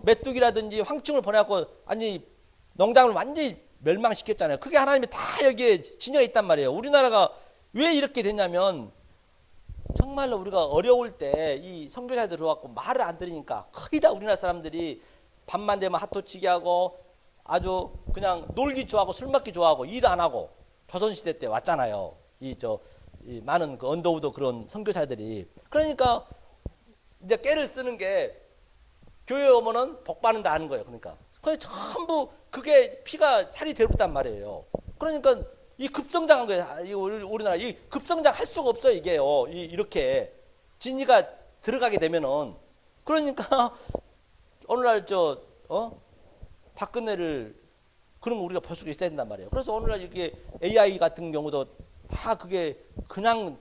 메뚜기라든지 황충을 보내갖고 아니 농장을 완전히 멸망시켰잖아요. 그게 하나님이 다 여기에 진영에 있단 말이에요. 우리나라가 왜 이렇게 됐냐면, 정말로 우리가 어려울 때 이 선교사들 들어왔고 말을 안 들으니까 거의 다 우리나라 사람들이 밤만 되면 핫도치기 하고 아주 그냥 놀기 좋아하고 술 먹기 좋아하고 일 안 하고, 조선시대 때 왔잖아요. 이 많은 그 언더우드 그런 선교사들이. 그러니까 이제 깨를 쓰는 게, 교회 오면은 복 받는다 하는 거예요. 그러니까 그게 전부 그게 피가 살이 더럽단 말이에요. 그러니까 이 급성장한 거예요. 우리나라 이 급성장 할 수가 없어요. 이게요. 이렇게 진리가 들어가게 되면은. 그러니까 오늘날 박근혜를 그런 거 우리가 볼 수가 있어야 된단 말이에요. 그래서 오늘날 이게 AI 같은 경우도 다 그게 그냥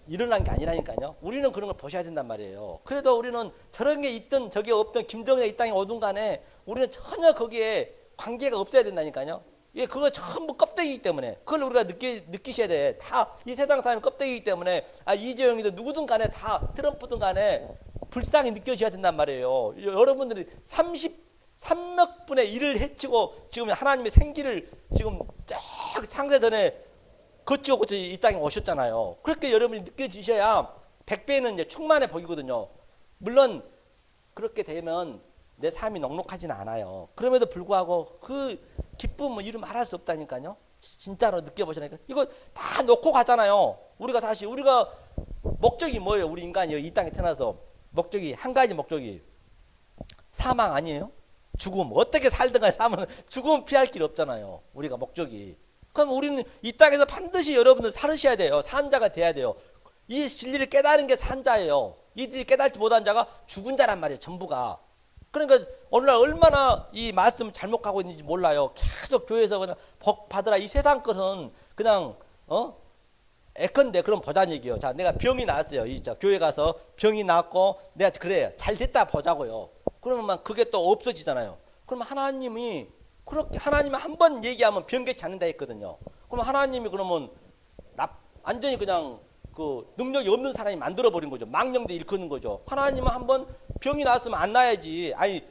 일어난 게 아니라니까요. 우리는 그런 걸 보셔야 된단 말이에요. 그래도 우리는 저런 게 있든 저게 없든 김정은이 이 땅에 오든 간에 우리는 전혀 거기에 관계가 없어야 된다니까요. 예, 그거 전부 껍데기이기 때문에 그걸 우리가 느끼셔야 돼. 다 이 세상 사람이 껍데기이기 때문에 이재용이든 누구든 간에 다 트럼프든 간에 불쌍히 느껴져야 된단 말이에요. 여러분들이 33억 분의 1을 해치고 지금 하나님의 생기를 지금 쫙 창세 전에 거치고 이 땅에 오셨잖아요. 그렇게 여러분이 느껴지셔야 100배는 이제 충만의 복이거든요. 물론 그렇게 되면 내 삶이 넉넉하지는 않아요. 그럼에도 불구하고 그 기쁨은 이루 말할 수 없다니까요. 진짜로 느껴보시니까 이거 다 놓고 가잖아요. 우리가 목적이 뭐예요? 우리 인간이 이 땅에 태어나서 목적이 한 가지, 목적이 사망 아니에요? 죽음. 어떻게 살든 간에 죽음 피할 길 없잖아요. 우리가 목적이. 그럼 우리는 이 땅에서 반드시 여러분들 살으셔야 돼요. 산자가 돼야 돼요. 이 진리를 깨달은 게 산자예요. 이들이 깨달지 못한 자가 죽은 자란 말이에요. 전부가. 그러니까 오늘날 얼마나 이 말씀 잘못 가고 있는지 몰라요. 계속 교회에서 그냥 복 받으라. 이 세상 것은 그냥 애컨대 그럼 보자는 얘기예요. 자, 내가 병이 나왔어요. 교회 가서 병이 났고 내가 그래 잘 됐다 보자고요. 그러면 그게 또 없어지잖아요. 그러면 하나님이 그렇게 한 번 얘기하면 병개치 않는다 했거든요. 그럼 하나님이 그러면 완전히 그냥 그 능력이 없는 사람이 만들어버린 거죠. 망령돼 일컫는 거죠. 하나님은 한번 병이 나왔으면 안 나야지. 아니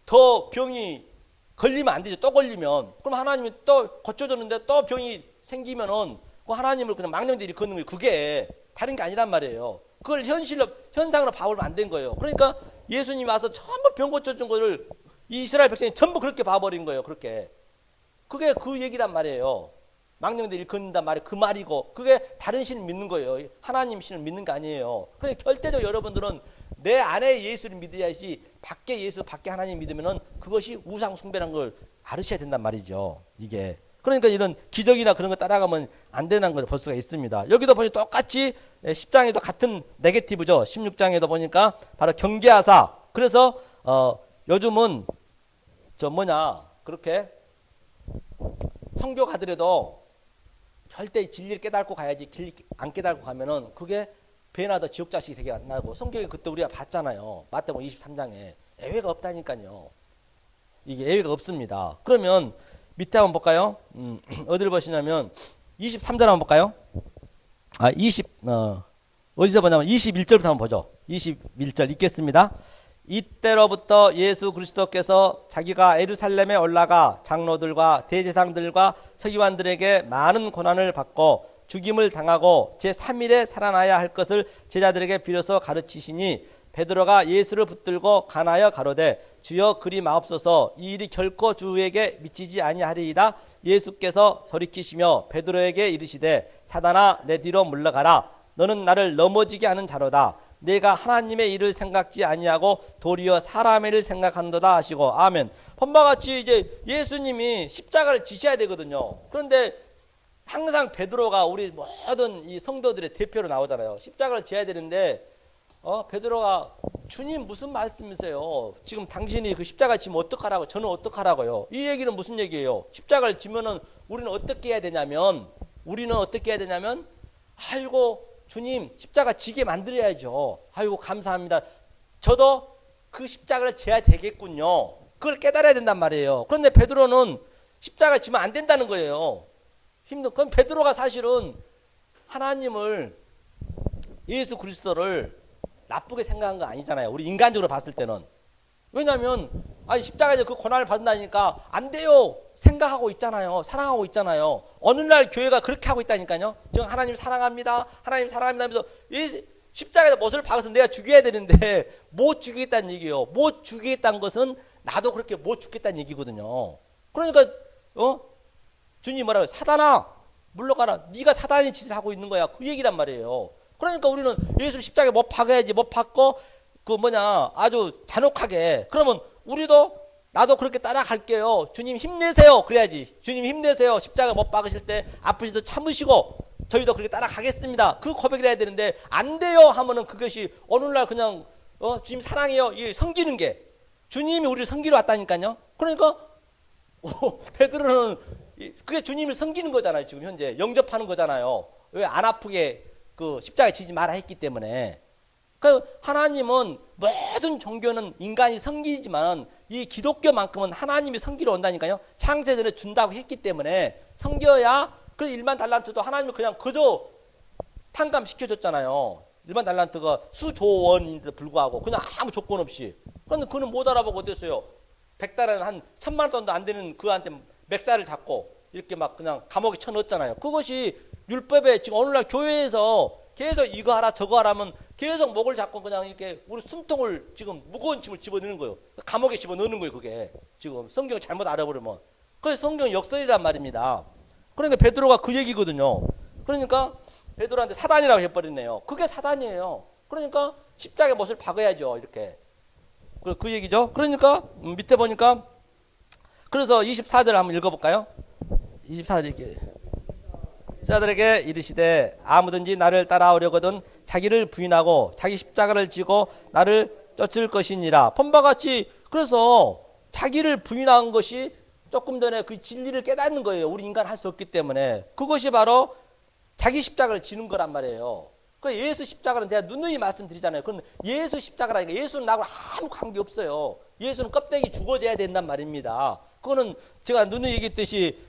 더 병이 걸리면 안 되죠. 또 걸리면. 그럼 하나님이 또 고쳐줬는데 또 병이 생기면은 그 하나님을 그냥 망령돼 일컫는 거예요. 그게 다른 게 아니란 말이에요. 그걸 현상으로 봐버리면 안 된 거예요. 그러니까 예수님이 와서 전부 병 고쳐준 거를 이 이스라엘 백성이 전부 그렇게 봐버린 거예요. 그게 그 얘기란 말이에요. 망령들 일컫는다 말이 그 말이고, 그게 다른 신을 믿는 거예요. 하나님 신을 믿는 게 아니에요. 그러니까 절대적으로 여러분들은 내 안에 예수를 믿어야지 밖에 예수, 밖에 하나님 믿으면은 그것이 우상 숭배라는 걸 알으셔야 된단 말이죠. 이게. 그러니까 이런 기적이나 그런 거 따라가면 안 되는 걸 볼 수가 있습니다. 여기도 보니 똑같이 10장에도 같은 네게티브죠. 16장에도 보니까 바로 경계하사. 그래서 요즘은 그렇게 성교 가더라도 절대 진리를 깨닫고 가야지. 진리 안 깨닫고 가면은 그게 배나 더 지옥 자식이 되게 안 나고, 성경에 그때 우리가 봤잖아요. 마태복음 23장에 예외가 없다니까요. 이게 예외가 없습니다. 그러면 밑에 한번 볼까요? 어디를 보시냐면 23절 한번 볼까요? 어디서 보냐면 21절부터 한번 보죠. 21절 읽겠습니다. 이때로부터 예수 그리스도께서 자기가 예루살렘에 올라가 장로들과 대제사장들과 서기관들에게 많은 고난을 받고 죽임을 당하고 제3일에 살아나야 할 것을 제자들에게 비로소 가르치시니, 베드로가 예수를 붙들고 간하여 가로되 주여 그리 마옵소서, 이 일이 결코 주에게 미치지 아니하리이다. 예수께서 돌이키시며 베드로에게 이르시되 사단아 내 뒤로 물러가라. 너는 나를 넘어지게 하는 자로다. 내가 하나님의 일을 생각지 아니하고 도리어 사람의 일을 생각한도다 하시고. 아멘. 본바 같이 이제 예수님이 십자가를 지셔야 되거든요. 그런데 항상 베드로가 우리 모든 이 성도들의 대표로 나오잖아요. 십자가를 지어야 되는데 베드로가 주님 무슨 말씀이세요? 지금 당신이 그 십자가 지면 어떡하라고? 저는 어떡하라고요? 이 얘기는 무슨 얘기예요? 십자가를 지면은 우리는 어떻게 해야 되냐면 아이고 주님 십자가 지게 만들어야죠. 아이고 감사합니다. 저도 그 십자가를 져야 되겠군요. 그걸 깨달아야 된단 말이에요. 그런데 베드로는 십자가 지면 안 된다는 거예요. 그럼 베드로가 사실은 하나님을, 예수 그리스도를 나쁘게 생각한 거 아니잖아요. 우리 인간적으로 봤을 때는. 왜냐하면 십자가에서 그 고난을 받는다니까 안 돼요 생각하고 있잖아요. 사랑하고 있잖아요. 어느 날 교회가 그렇게 하고 있다니까요. 지금 하나님 사랑합니다, 하나님 사랑합니다 하면서 십자가에서 못을 박아서 내가 죽여야 되는데 못 죽이겠다는 얘기예요. 못 죽이겠다는 것은 나도 그렇게 못 죽겠다는 얘기거든요. 그러니까 주님 뭐라고요? 사단아 물러가라. 네가 사단의 짓을 하고 있는 거야. 그 얘기란 말이에요. 그러니까 우리는 예수를 십자가에 못 박아야지. 못 박고 아주 잔혹하게. 그러면 나도 그렇게 따라갈게요. 주님 힘내세요. 그래야지. 주님 힘내세요. 십자가 못 박으실 때 아프시도 참으시고 저희도 그렇게 따라가겠습니다. 그 고백을 해야 되는데 안 돼요 하면은 그것이 어느 날 그냥 주님 사랑해요. 이 섬기는 게 주님이 우리를 섬기러 왔다니까요. 그러니까 베드로는 그게 주님을 섬기는 거잖아요. 지금 현재 영접하는 거잖아요. 왜 안 아프게 그 십자가에 지지 마라 했기 때문에. 그 하나님은 모든 종교는 인간이 섬기지만 이 기독교만큼은 하나님이 섬기러 온다니까요. 창세전에 준다고 했기 때문에 섬겨야. 그래서 일만 달란트도 하나님이 그냥 그저 탕감시켜줬잖아요. 일만 달란트가 수조원인데도 불구하고 그냥 아무 조건 없이. 그런데 그는 못 알아보고 어땠어요? 100달러는 한 1000만 원도 안 되는 그한테 맥살을 잡고 이렇게 막 그냥 감옥에 쳐넣었잖아요. 그것이 율법에 지금 어느 날 교회에서 계속 이거 하라 저거 하라면 계속 목을 잡고 그냥 이렇게 우리 숨통을 지금 무거운 짐을 집어넣는 거예요. 감옥에 집어넣는 거예요. 그게 지금 성경 잘못 알아버리면. 그게 성경 역설이란 말입니다. 그러니까 베드로가 그 얘기거든요. 그러니까 베드로한테 사단이라고 해버리네요. 그게 사단이에요. 그러니까 십자가에 못을 박아야죠. 이렇게. 그 얘기죠. 그러니까 밑에 보니까 그래서 24절 한번 읽어볼까요? 24절 이렇게. 자들에게 이르시되 아무든지 나를 따라오려거든 자기를 부인하고 자기 십자가를 지고 나를 쫓을 것이니라. 본바같이 그래서 자기를 부인한 것이 조금 전에 그 진리를 깨닫는 거예요. 우리 인간 할 수 없기 때문에. 그것이 바로 자기 십자가를 지는 거란 말이에요. 그 예수 십자가는 제가 누누이 말씀드리잖아요. 그럼 예수 십자가라니까 예수는 나하고 아무 관계 없어요. 예수는 껍데기 죽어져야 된단 말입니다. 그거는 제가 누누이 얘기했듯이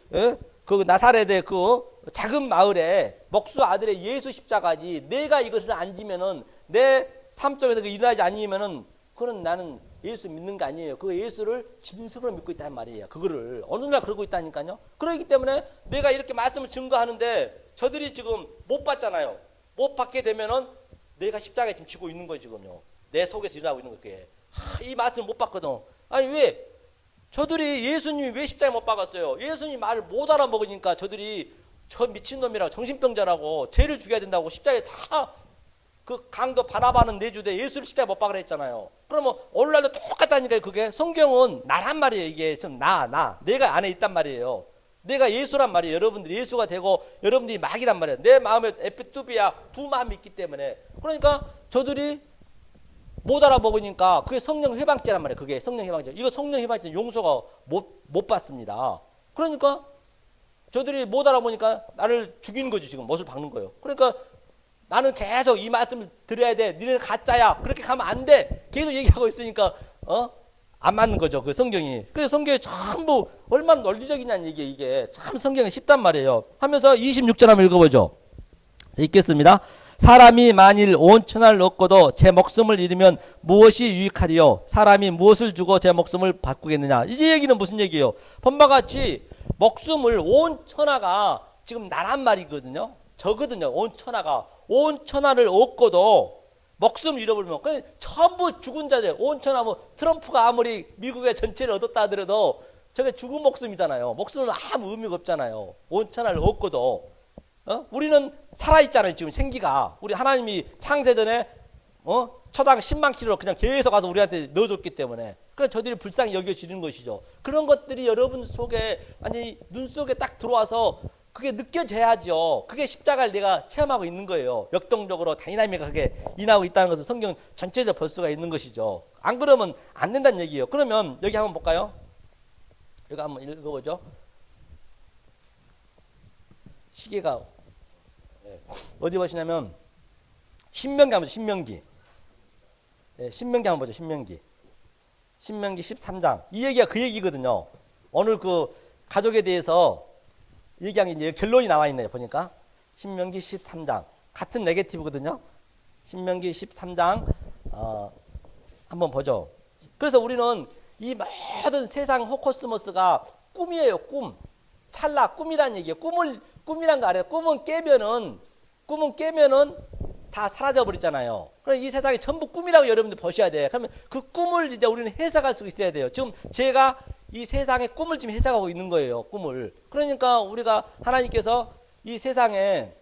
그 나사렛의 그 작은 마을에 목수 아들의 예수 십자가지 내가 이것을 안 지면은 내 삶 속에서 일어나지 않으면은 그거는 나는 예수 믿는 게 아니에요. 그 예수를 짐승으로 믿고 있다는 말이에요. 그거를 어느 날 그러고 있다니까요. 그렇기 때문에 내가 이렇게 말씀을 증거하는데 저들이 지금 못 받잖아요. 못 받게 되면은 내가 십자가에 지금 지고 있는 거예요. 지금요. 내 속에서 일어나고 있는 거예요. 이 말씀을 못 받거든. 아니 왜? 저들이 예수님이 왜 십자가에 못 박았어요? 예수님 말을 못 알아먹으니까 저들이 저 미친놈이라고 정신병자라고 죄를 죽여야 된다고 십자가에 다 그 강도 바라바는 내주되 예수를 십자가에 못 박으라 했잖아요. 그러면 오늘날도 똑같다니까요. 그게 성경은 나란 말이에요. 이게 좀 내가 안에 있단 말이에요. 내가 예수란 말이에요. 여러분들이 예수가 되고 여러분들이 막이란 말이에요. 내 마음에 에피투비아 두 마음이 있기 때문에. 그러니까 저들이 못 알아먹으니까 그게 성령 해방죄란 말이에요. 그게 성령 해방죄. 이거 성령 해방죄 용서가 못 받습니다. 그러니까 저들이 못 알아보니까 나를 죽이는 거지. 지금 못을 박는 거예요. 그러니까 나는 계속 이 말씀을 드려야 돼. 니네는 가짜야. 그렇게 가면 안 돼. 계속 얘기하고 있으니까 안 맞는 거죠. 그 성경이. 그래서 성경이 전부 얼마나 논리적이냐는 얘기예요. 이게 참 성경이 쉽단 말이에요. 하면서 26절 한번 읽어보죠. 읽겠습니다. 사람이 만일 온 천하를 얻고도 제 목숨을 잃으면 무엇이 유익하리요? 사람이 무엇을 주고 제 목숨을 바꾸겠느냐? 이 얘기는 무슨 얘기예요? 본바같이 목숨을 온 천하가 지금 나란 말이거든요. 저거든요. 온 천하를 얻고도 목숨 잃어버리면 전부 죽은 자들. 온 천하 트럼프가 아무리 미국의 전체를 얻었다 하더라도 저게 죽은 목숨이잖아요. 목숨은 아무 의미가 없잖아요. 온 천하를 얻고도 우리는 살아있잖아요. 지금 생기가. 우리 하나님이 창세전에 초당 10만 킬로 그냥 계속 가서 우리한테 넣어줬기 때문에 그러니까 저들이 불쌍히 여겨지는 것이죠. 그런 것들이 여러분 속에 아니 눈 속에 딱 들어와서 그게 느껴져야죠. 그게 십자가를 내가 체험하고 있는 거예요. 역동적으로 다이나믹하게 인하고 있다는 것을 성경 전체적으로 볼 수가 있는 것이죠. 안 그러면 안 된다는 얘기예요. 그러면 여기 한번 볼까요? 여기 한번 읽어보죠. 시계가 어디 보시냐면 신명기 한번 보죠. 신명기. 신명기 한번 보죠. 신명기 13장. 이 얘기가 그 얘기거든요. 오늘 그 가족에 대해서 얘기한 게 이제 결론이 나와 있네요. 보니까 신명기 13장 같은 네게티브거든요. 신명기 13장 한번 보죠. 그래서 우리는 이 모든 세상 호코스모스가 꿈이에요. 꿈. 찰나 꿈이란 얘기예요. 꿈이란 거 알아요. 꿈은 깨면은 다 사라져 버리잖아요. 그럼 이 세상이 전부 꿈이라고 여러분들 보셔야 돼요. 그러면 그 꿈을 이제 우리는 해석할 수 있어야 돼요. 지금 제가 이 세상의 꿈을 지금 해석하고 있는 거예요. 꿈을. 그러니까 우리가 하나님께서 이 세상에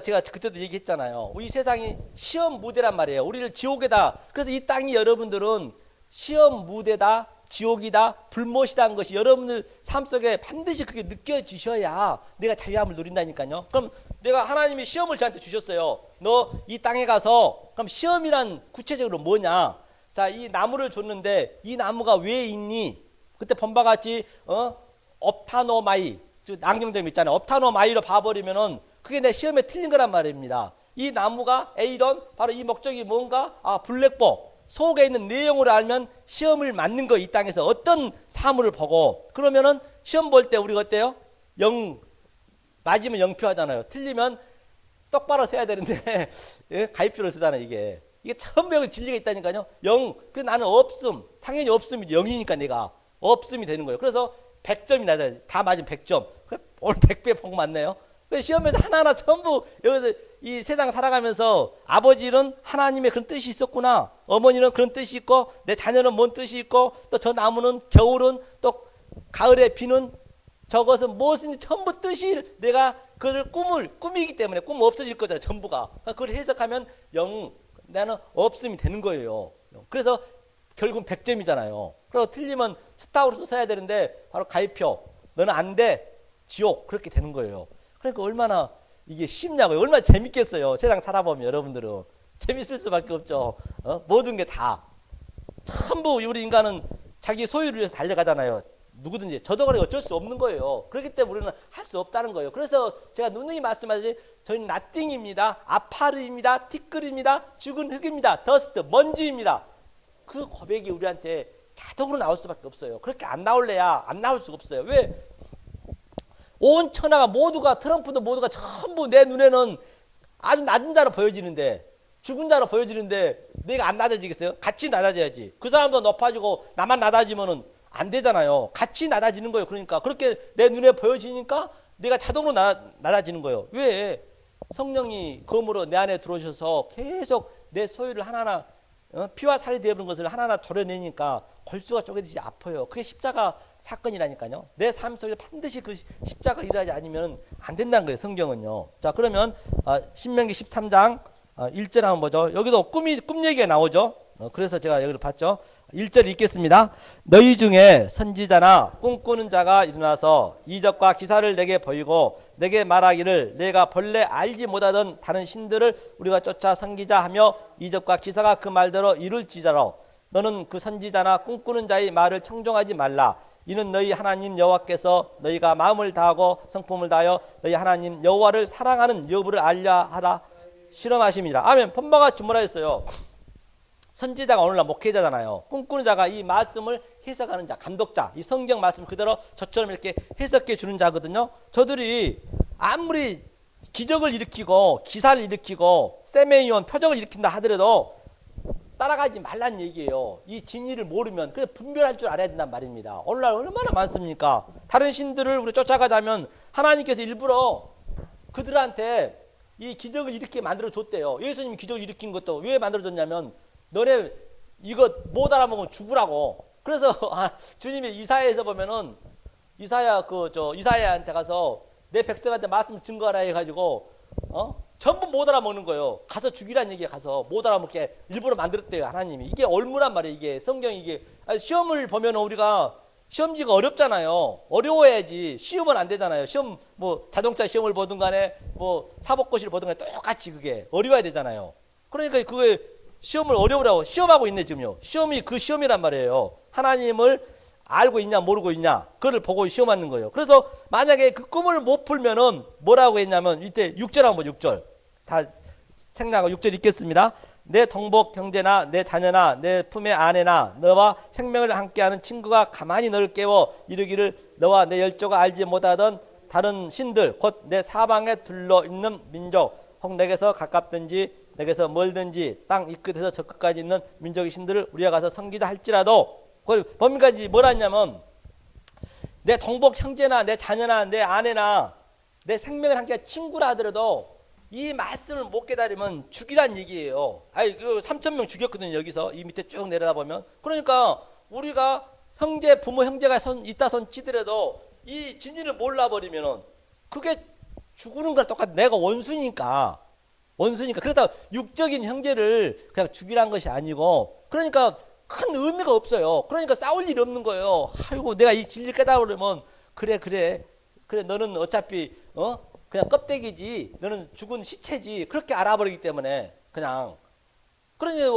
제가 그때도 얘기했잖아요. 이 세상이 시험 무대란 말이에요. 우리를 지옥에다. 그래서 이 땅이 여러분들은 시험 무대다, 지옥이다, 불못이다는 것이 여러분들 삶 속에 반드시 그게 느껴지셔야 내가 자유함을 누린다니까요. 그럼 내가 하나님이 시험을 저한테 주셨어요. 너 이 땅에 가서 그럼 시험이란 구체적으로 뭐냐? 자, 이 나무를 줬는데 이 나무가 왜 있니? 그때 본바 같이 업타노마이, 즉 낭령점 있잖아요. 업타노마이로 봐버리면은 그게 내 시험에 틀린 거란 말입니다. 이 나무가 A던 바로 이 목적이 뭔가? 블랙복 속에 있는 내용으로 알면 시험을 맞는 거 이 땅에서 어떤 사물을 보고 그러면은 시험 볼 때 우리가 어때요? 맞으면 0표 하잖아요. 틀리면 똑바로 세야 되는데 예? 가위표를 쓰잖아요. 이게 처음 배운 진리가 있다니까요. 0. 그래서 나는 없음. 당연히 없음이 0이니까 내가 없음이 되는 거예요. 그래서 100점이 나잖아요. 다 맞으면 100점. 오늘 100배 복 맞네요. 시험에서 하나하나 전부 여기서 이 세상 살아가면서 아버지는 하나님의 그런 뜻이 있었구나. 어머니는 그런 뜻이 있고 내 자녀는 뭔 뜻이 있고 또 저 나무는 겨울은 또 가을에 비는 저것은 무엇인지 전부 뜻이 내가 그걸 꿈이기 때문에 꿈 없어질 거잖아요. 전부가. 그걸 해석하면 나는 없음이 되는 거예요. 그래서 결국 100점이잖아요. 그리고 틀리면 스타우로서 써야 되는데 바로 가위표. 너는 안 돼. 지옥. 그렇게 되는 거예요. 그러니까 얼마나 이게 쉽냐고요. 얼마나 재밌겠어요. 세상 살아보면 여러분들은. 재밌을 수밖에 없죠. 모든 게 다. 전부 우리 인간은 자기 소유를 위해서 달려가잖아요. 누구든지. 저도 그래 어쩔 수 없는 거예요. 그렇기 때문에 우리는 할 수 없다는 거예요. 그래서 제가 누누이 말씀하듯이 저희는 나띵입니다. 아파르입니다. 티끌입니다. 죽은 흙입니다. 더스트, 먼지입니다. 그 고백이 우리한테 자동으로 나올 수밖에 없어요. 그렇게 안 나올래야 안 나올 수가 없어요. 왜? 온 천하가 모두가 트럼프도 모두가 전부 내 눈에는 아주 낮은 자로 보여지는데 죽은 자로 보여지는데 내가 안 낮아지겠어요? 같이 낮아져야지. 그 사람도 높아지고 나만 낮아지면은 안 되잖아요. 같이 낮아지는 거예요. 그러니까 그렇게 내 눈에 보여지니까 내가 자동으로 낮아지는 거예요. 왜? 성령이 검으로 내 안에 들어오셔서 계속 내 소유를 하나하나 피와 살이 되어버린 것을 하나하나 도려내니까 골수가 쪼개듯이 아파요. 그게 십자가 사건이라니까요. 내 삶 속에 반드시 그 십자가 일하지 않으면 안 된다는 거예요. 성경은요. 자, 그러면 신명기 13장 1절 한번 보죠. 여기도 꿈 얘기가 나오죠. 그래서 제가 여기를 봤죠. 1절 읽겠습니다. 너희 중에 선지자나 꿈꾸는 자가 일어나서 이적과 기사를 내게 보이고 내게 말하기를 내가 본래 알지 못하던 다른 신들을 우리가 쫓아 섬기자 하며 이적과 기사가 그 말대로 이룰지자로 너는 그 선지자나 꿈꾸는 자의 말을 청종하지 말라. 이는 너희 하나님 여호와께서 너희가 마음을 다하고 성품을 다하여 너희 하나님 여호와를 사랑하는 여부를 알려 하라 실험하심이라. 아멘. 본바가 뭐라 했어요? 선지자가 오늘날 목회자잖아요. 꿈꾸는 자가 이 말씀을 해석하는 자, 감독자, 이 성경 말씀 그대로 저처럼 이렇게 해석해 주는 자거든요. 저들이 아무리 기적을 일으키고 기사를 일으키고 세메이온 표적을 일으킨다 하더라도 따라가지 말란 얘기예요. 이 진리를 모르면 그냥 분별할 줄 알아야 된단 말입니다. 오늘날 얼마나 많습니까? 다른 신들을 우리 쫓아가자면 하나님께서 일부러 그들한테 이 기적을 일으키게 만들어 줬대요. 예수님이 기적을 일으킨 것도 왜 만들어 줬냐면 너네 이거 못 알아먹으면 죽으라고. 그래서 주님이 이사야에서 보면은 이사야한테 가서 내 백성한테 말씀 증거하라 해가지고 전부 못 알아먹는 거예요. 가서 죽이란 얘기에 가서 못 알아먹게 일부러 만들었대요, 하나님이. 이게 얼무란 말이에요, 이게. 성경이 이게. 시험을 보면 우리가 시험지가 어렵잖아요. 어려워야지. 쉬우면 안 되잖아요. 시험, 뭐, 자동차 시험을 보든 간에, 뭐, 사법고시를 보든 간에 똑같이 그게 어려워야 되잖아요. 그러니까 그게 시험을 어려우라고 시험하고 있네, 지금요. 시험이 그 시험이란 말이에요. 하나님을 알고 있냐, 모르고 있냐, 그걸 보고 시험하는 거예요. 그래서 만약에 그 꿈을 못 풀면은 뭐라고 했냐면, 이때 6절 한번 6절. 다 생략하고 6절 읽겠습니다. 내 동복 형제나 내 자녀나 내 품의 아내나 너와 생명을 함께하는 친구가 가만히 너를 깨워 이르기를 너와 내 열조가 알지 못하던 다른 신들 곧 내 사방에 둘러 있는 민족 혹 내게서 가깝든지 내게서 멀든지 땅 이 끝에서 저 끝까지 있는 민족의 신들을 우리가 가서 섬기자 할지라도 범위까지 뭐라 했냐면 내 동복 형제나 내 자녀나 내 아내나 내 생명을 함께한 친구라 하더라도 이 말씀을 못 깨달으면 죽이란 얘기예요. 아니, 그 3,000명 죽였거든요, 여기서. 이 밑에 쭉 내려다 보면. 그러니까 우리가 형제, 부모, 형제가 있다 손 치더라도 이 진리를 몰라버리면은 그게 죽는 거랑 똑같아. 내가 원수니까. 그렇다고 육적인 형제를 그냥 죽이란 것이 아니고, 그러니까 큰 의미가 없어요. 그러니까 싸울 일이 없는 거예요. 아이고, 내가 이 진리를 깨달으면, 그래, 너는 어차피, 그냥 껍데기지, 너는 죽은 시체지, 그렇게 알아버리기 때문에 그냥. 그러니까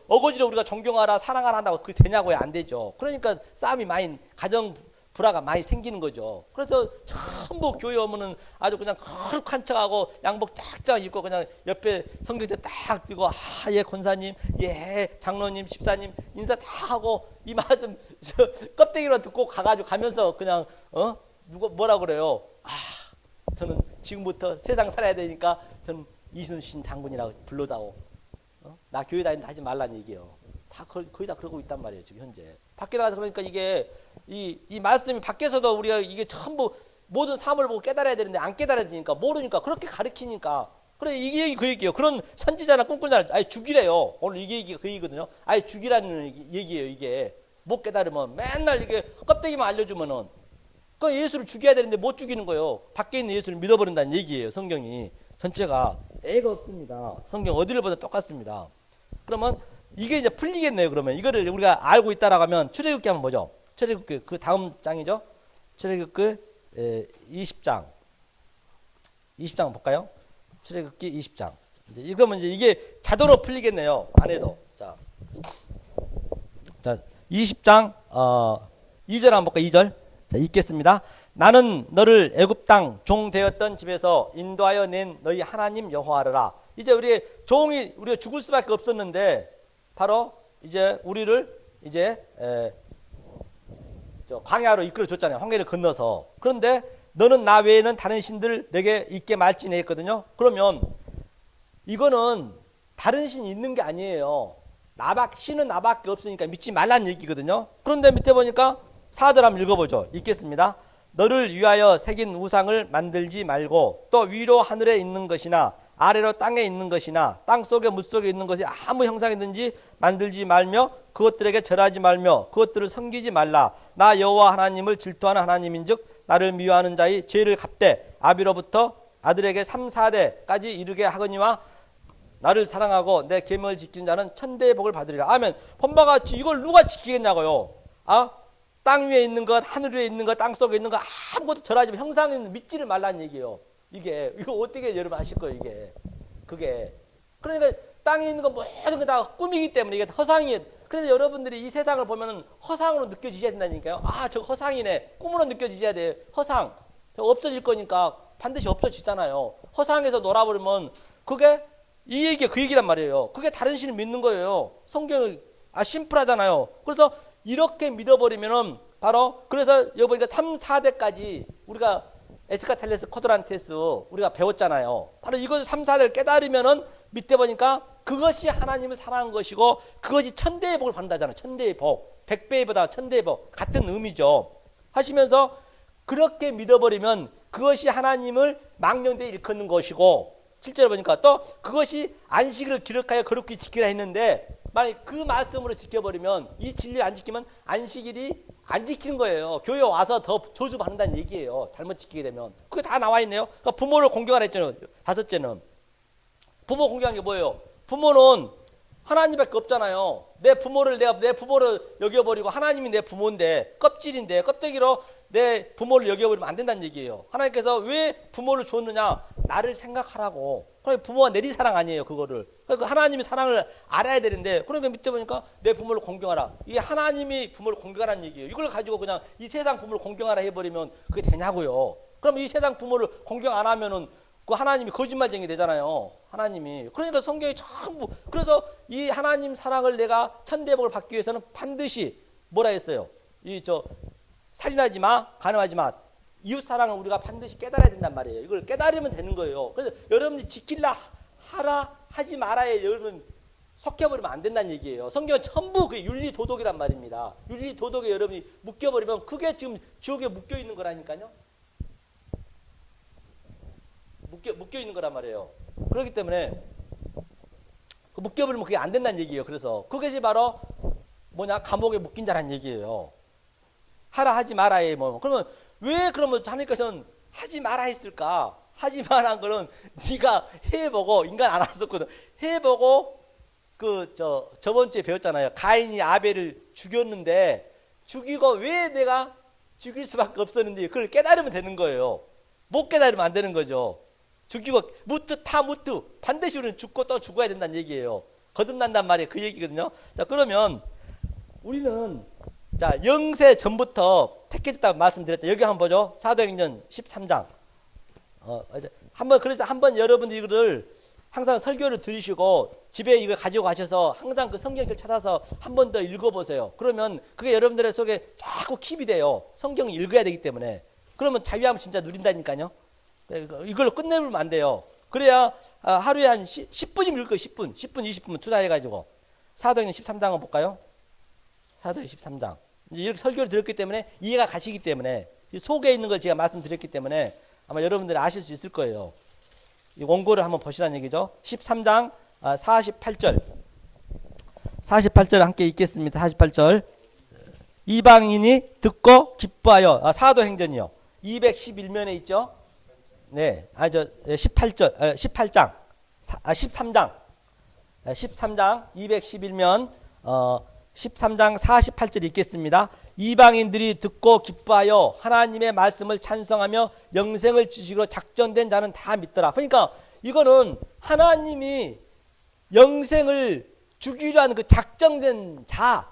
어거지로 우리가 존경하라 사랑하라 한다고 그게 되냐고요? 안 되죠. 그러니까 싸움이 많이, 가정 불화가 많이 생기는 거죠. 그래서 전부 교회 오면은 아주 그냥 거룩한 척하고 양복 쫙쫙 입고 그냥 옆에 성경책 딱 띄고 예 권사님, 예 장로님, 집사님 인사 다 하고 이 말씀 껍데기로 듣고 가가지고 가면서 그냥 누가 뭐라 그래요? 저는 지금부터 세상 살아야 되니까 저는 이순신 장군이라고 불러다오. 나 교회 다닌다 하지 말란 얘기예요. 다 거의 다 그러고 있단 말이에요, 지금 현재. 밖에 나가서 그러니까 이게 이 말씀이 밖에서도 우리가 이게 전부 모든 삶을 보고 깨달아야 되는데 안 깨달아야 되니까 모르니까 그렇게 가르치니까. 그래 이게 얘기 그 얘기예요. 그런 선지자나 꿈꾸는 자를 아예 죽이래요. 오늘 이게 얘기가 그 얘기거든요. 아예 죽이라는 얘기예요, 이게. 못 깨달으면 맨날 이게 껍데기만 알려주면은 그 예수를 죽여야 되는데 못 죽이는 거예요. 밖에 있는 예수를 믿어버린다는 얘기예요. 성경이 전체가 애가 없습니다. 성경 어디를 보든 똑같습니다. 그러면 이게 이제 풀리겠네요. 그러면 이거를 우리가 알고 있다라고 하면 출애굽기 하면 뭐죠? 출애굽기 그 다음 장이죠. 출애굽기 20장 20장 볼까요? 출애굽기 20장. 이제 이러면 이제 이게 자동으로 풀리겠네요. 안 해도. 자 20장 2절 한번 볼까요? 2절. 자, 읽겠습니다. 나는 너를 애굽 땅 종 되었던 집에서 인도하여 낸 너희 하나님 여호와라. 이제 우리가 죽을 수밖에 없었는데 바로 이제 우리를 이제 광야로 이끌어 줬잖아요. 홍해를 건너서. 그런데 너는 나 외에는 다른 신들 내게 있게 말지니 했거든요. 그러면 이거는 다른 신이 있는 게 아니에요. 신은 나밖에 없으니까 믿지 말라는 얘기거든요. 그런데 밑에 보니까 4절 한번 읽어보죠. 읽겠습니다. 너를 위하여 새긴 우상을 만들지 말고 또 위로 하늘에 있는 것이나 아래로 땅에 있는 것이나 땅속에 물속에 있는 것이 아무 형상이든지 만들지 말며 그것들에게 절하지 말며 그것들을 섬기지 말라. 나 여호와 하나님을 질투하는 하나님인즉 나를 미워하는 자의 죄를 갚되 아비로부터 아들에게 3, 4대까지 이르게 하거니와 나를 사랑하고 내 계명을 지키는 자는 천대의 복을 받으리라. 아멘. 본바 같이 이걸 누가 지키겠냐고요. 땅 위에 있는 것, 하늘 위에 있는 것, 땅 속에 있는 것 아무것도 절하지 마. 형상은 믿지를 말라는 얘기예요. 이거 어떻게 여러분 아실 거예요, 이게. 그게. 그러니까 땅에 있는 거 모든 게 다 꿈이기 때문에 이게 허상이에요. 그래서 여러분들이 이 세상을 보면은 허상으로 느껴지셔야 된다니까요. 저 허상이네. 꿈으로 느껴지셔야 돼요. 허상. 없어질 거니까 반드시 없어지잖아요. 허상에서 놀아버리면 그게 이 얘기가 그 얘기란 말이에요. 그게 다른 신을 믿는 거예요. 성경이 심플하잖아요. 그래서 이렇게 믿어버리면은 바로 그래서 여기 보니까 3, 4대까지 우리가 에스카텔레스 코드란테스 우리가 배웠잖아요. 바로 이거 3, 4대를 깨달으면은 밑에 보니까 그것이 하나님을 사랑한 것이고 그것이 천대의 복을 받는다잖아요. 천대의 복. 100배의 보다 천대의 복. 같은 의미죠. 하시면서 그렇게 믿어버리면 그것이 하나님을 망령되이 일컫는 것이고 실제로 보니까 또 그것이 안식일을 기록하여 거룩히 지키라 했는데 만약 그 말씀으로 지켜버리면 이 진리를 안 지키면 안식일이 안 지키는 거예요. 교회 와서 더 저주받는다는 얘기예요. 잘못 지키게 되면. 그게 다 나와 있네요. 그러니까 부모를 공경하라 했잖아요. 5째는. 부모 공경하는 게 뭐예요? 부모는 하나님밖에 없잖아요. 내 부모를 여겨버리고 하나님이 내 부모인데 껍질인데 껍데기로 내 부모를 여겨버리면 안 된다는 얘기예요. 하나님께서 왜 부모를 줬느냐? 나를 생각하라고. 그러니까 부모가 내리사랑 아니에요. 그거를. 그러니까 하나님의 사랑을 알아야 되는데 그러니까 밑에 보니까 내 부모를 공경하라. 이게 하나님이 부모를 공경하라는 얘기예요. 이걸 가지고 그냥 이 세상 부모를 공경하라 해버리면 그게 되냐고요. 그럼 이 세상 부모를 공경 안 하면은 그 하나님이 거짓말쟁이 되잖아요. 하나님이. 그러니까 성경이 전부 그래서 이 하나님 사랑을 내가 천대복을 받기 위해서는 반드시 뭐라 했어요? 살인하지 마, 간음하지 마. 이웃 사랑을 우리가 반드시 깨달아야 된단 말이에요. 이걸 깨달으면 되는 거예요. 그래서 여러분이 지킬라 하라 하지 말아야 여러분 속여버리면 안 된다는 얘기예요. 성경은 전부 그 윤리 도덕이란 말입니다. 윤리 도덕에 여러분이 묶여버리면 그게 지금 지옥에 묶여 있는 거라니까요. 묶여 있는 거란 말이에요. 그렇기 때문에 묶여버리면 그게 안 된다는 얘기예요. 그래서 그것이 바로 뭐냐 감옥에 묶인 자라는 얘기예요. 하라 하지 말아야 뭐 그러면 왜 그러면 하나님께서는 하지 마라 했을까? 하지 마라는 거는 네가 해보고 인간 안 왔었거든. 해보고 저번 주에 배웠잖아요. 가인이 아벨을 죽였는데 죽이고 왜 내가 죽일 수밖에 없었는지 그걸 깨달으면 되는 거예요. 못 깨달으면 안 되는 거죠. 죽이고 무트 타 무트 반드시 우리는 죽고 또 죽어야 된다는 얘기예요. 거듭난단 말이에요. 그 얘기거든요. 자 그러면 우리는 자 영세 전부터 택해졌다고 말씀드렸죠. 여기 한번 보죠. 사도행전 13장. 그래서 한번 여러분들이 이거를 항상 설교를 들으시고 집에 이걸 가지고 가셔서 항상 그 성경책을 찾아서 한 번 더 읽어보세요. 그러면 그게 여러분들의 속에 자꾸 킵이 돼요. 성경을 읽어야 되기 때문에. 그러면 자유함을 진짜 누린다니까요. 이걸로 끝내면 안 돼요. 그래야 하루에 한 10분이면 읽을 거예요. 10분, 20분 투자해가지고. 사도행전 13장 한번 볼까요? 사도행전 13장. 이렇게 설교를 들었기 때문에 이해가 가시기 때문에 속에 있는 걸 제가 말씀드렸기 때문에 아마 여러분들이 아실 수 있을 거예요. 이 원고를 한번 보시라는 얘기죠. 13장 48절. 48절 함께 읽겠습니다. 48절. 이방인이 듣고 기뻐하여 사도행전이요. 211면에 있죠. 네. 18절. 13장. 13장 211면 13장 48절 읽겠습니다. 이방인들이 듣고 기뻐하여 하나님의 말씀을 찬성하며 영생을 주시기로 작정된 자는 다 믿더라. 그러니까 이거는 하나님이 영생을 주기로 하는 그 작정된 자,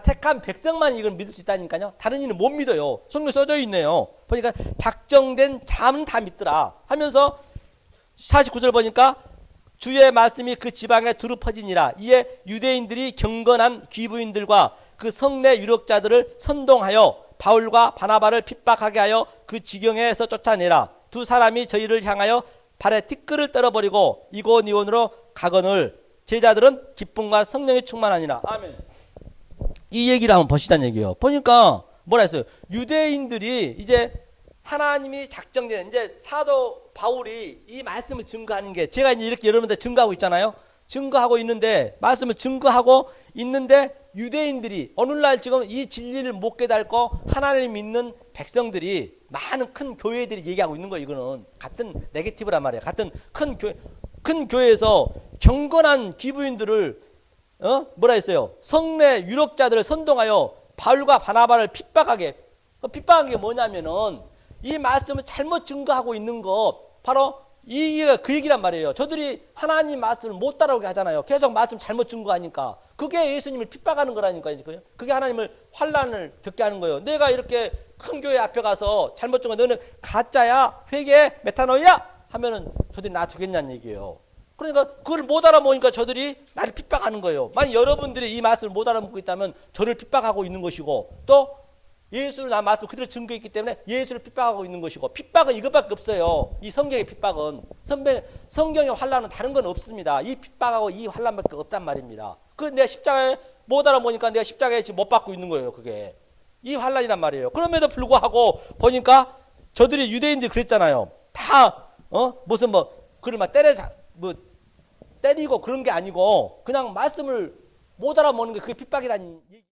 택한 백성만 이걸 믿을 수 있다니까요. 다른 이는 못 믿어요. 성경 써져 있네요. 보니까 작정된 자는 다 믿더라 하면서 49절 보니까 주의 말씀이 그 지방에 두루 퍼지니라. 이에 유대인들이 경건한 귀부인들과 그 성내 유력자들을 선동하여 바울과 바나바를 핍박하게 하여 그 지경에서 쫓아내라. 두 사람이 저희를 향하여 발에 티끌을 떨어버리고 이고니온으로 가거늘 제자들은 기쁨과 성령이 충만하니라. 아멘. 이 얘기를 한번 보시자는 얘기예요. 보니까 뭐라 했어요? 유대인들이 이제 하나님이 작정된 이제 사도 바울이 이 말씀을 증거하는 게 제가 이제 이렇게 여러분들 증거하고 있잖아요. 증거하고 있는데 말씀을 증거하고 있는데 유대인들이 오늘날 지금 이 진리를 못 깨닫고 하나님을 믿는 백성들이 많은 큰 교회들이 얘기하고 있는 거예요. 이거는 같은 네거티브란 말이에요. 같은 큰 교회에서 경건한 기부인들을 뭐라 했어요? 성내 유력자들을 선동하여 바울과 바나바를 핍박하게. 핍박한 게 뭐냐면은 이 말씀을 잘못 증거하고 있는 거 바로 그 얘기란 말이에요. 저들이 하나님 말씀을 못 따라오게 하잖아요. 계속 말씀 잘못 증거하니까. 그게 예수님을 핍박하는 거라니까요. 그게 하나님을 환난을 겪게 하는 거예요. 내가 이렇게 큰 교회 앞에 가서 잘못 증거 너는 가짜야, 회개, 메타노이야 하면은 저들이 놔두겠냐는 얘기예요. 그러니까 그걸 못 알아보니까 저들이 나를 핍박하는 거예요. 만약 여러분들이 이 말씀을 못 알아먹고 있다면 저를 핍박하고 있는 것이고 또 예수를 나 말씀 그대로 증거했기 때문에 예수를 핍박하고 있는 것이고 핍박은 이것밖에 없어요. 이 성경의 핍박은 성경의 환난은 다른 건 없습니다. 이 핍박하고 이 환난밖에 없단 말입니다. 그 내가 십자가에 못 알아보니까 내가 십자가에 지금 못 받고 있는 거예요. 그게 이 환난이란 말이에요. 그럼에도 불구하고 보니까 저들이 유대인들이 그랬잖아요. 다 무슨 그를 막 때리고 그런 게 아니고 그냥 말씀을 못 알아먹는 게 그게 핍박이라는 얘기.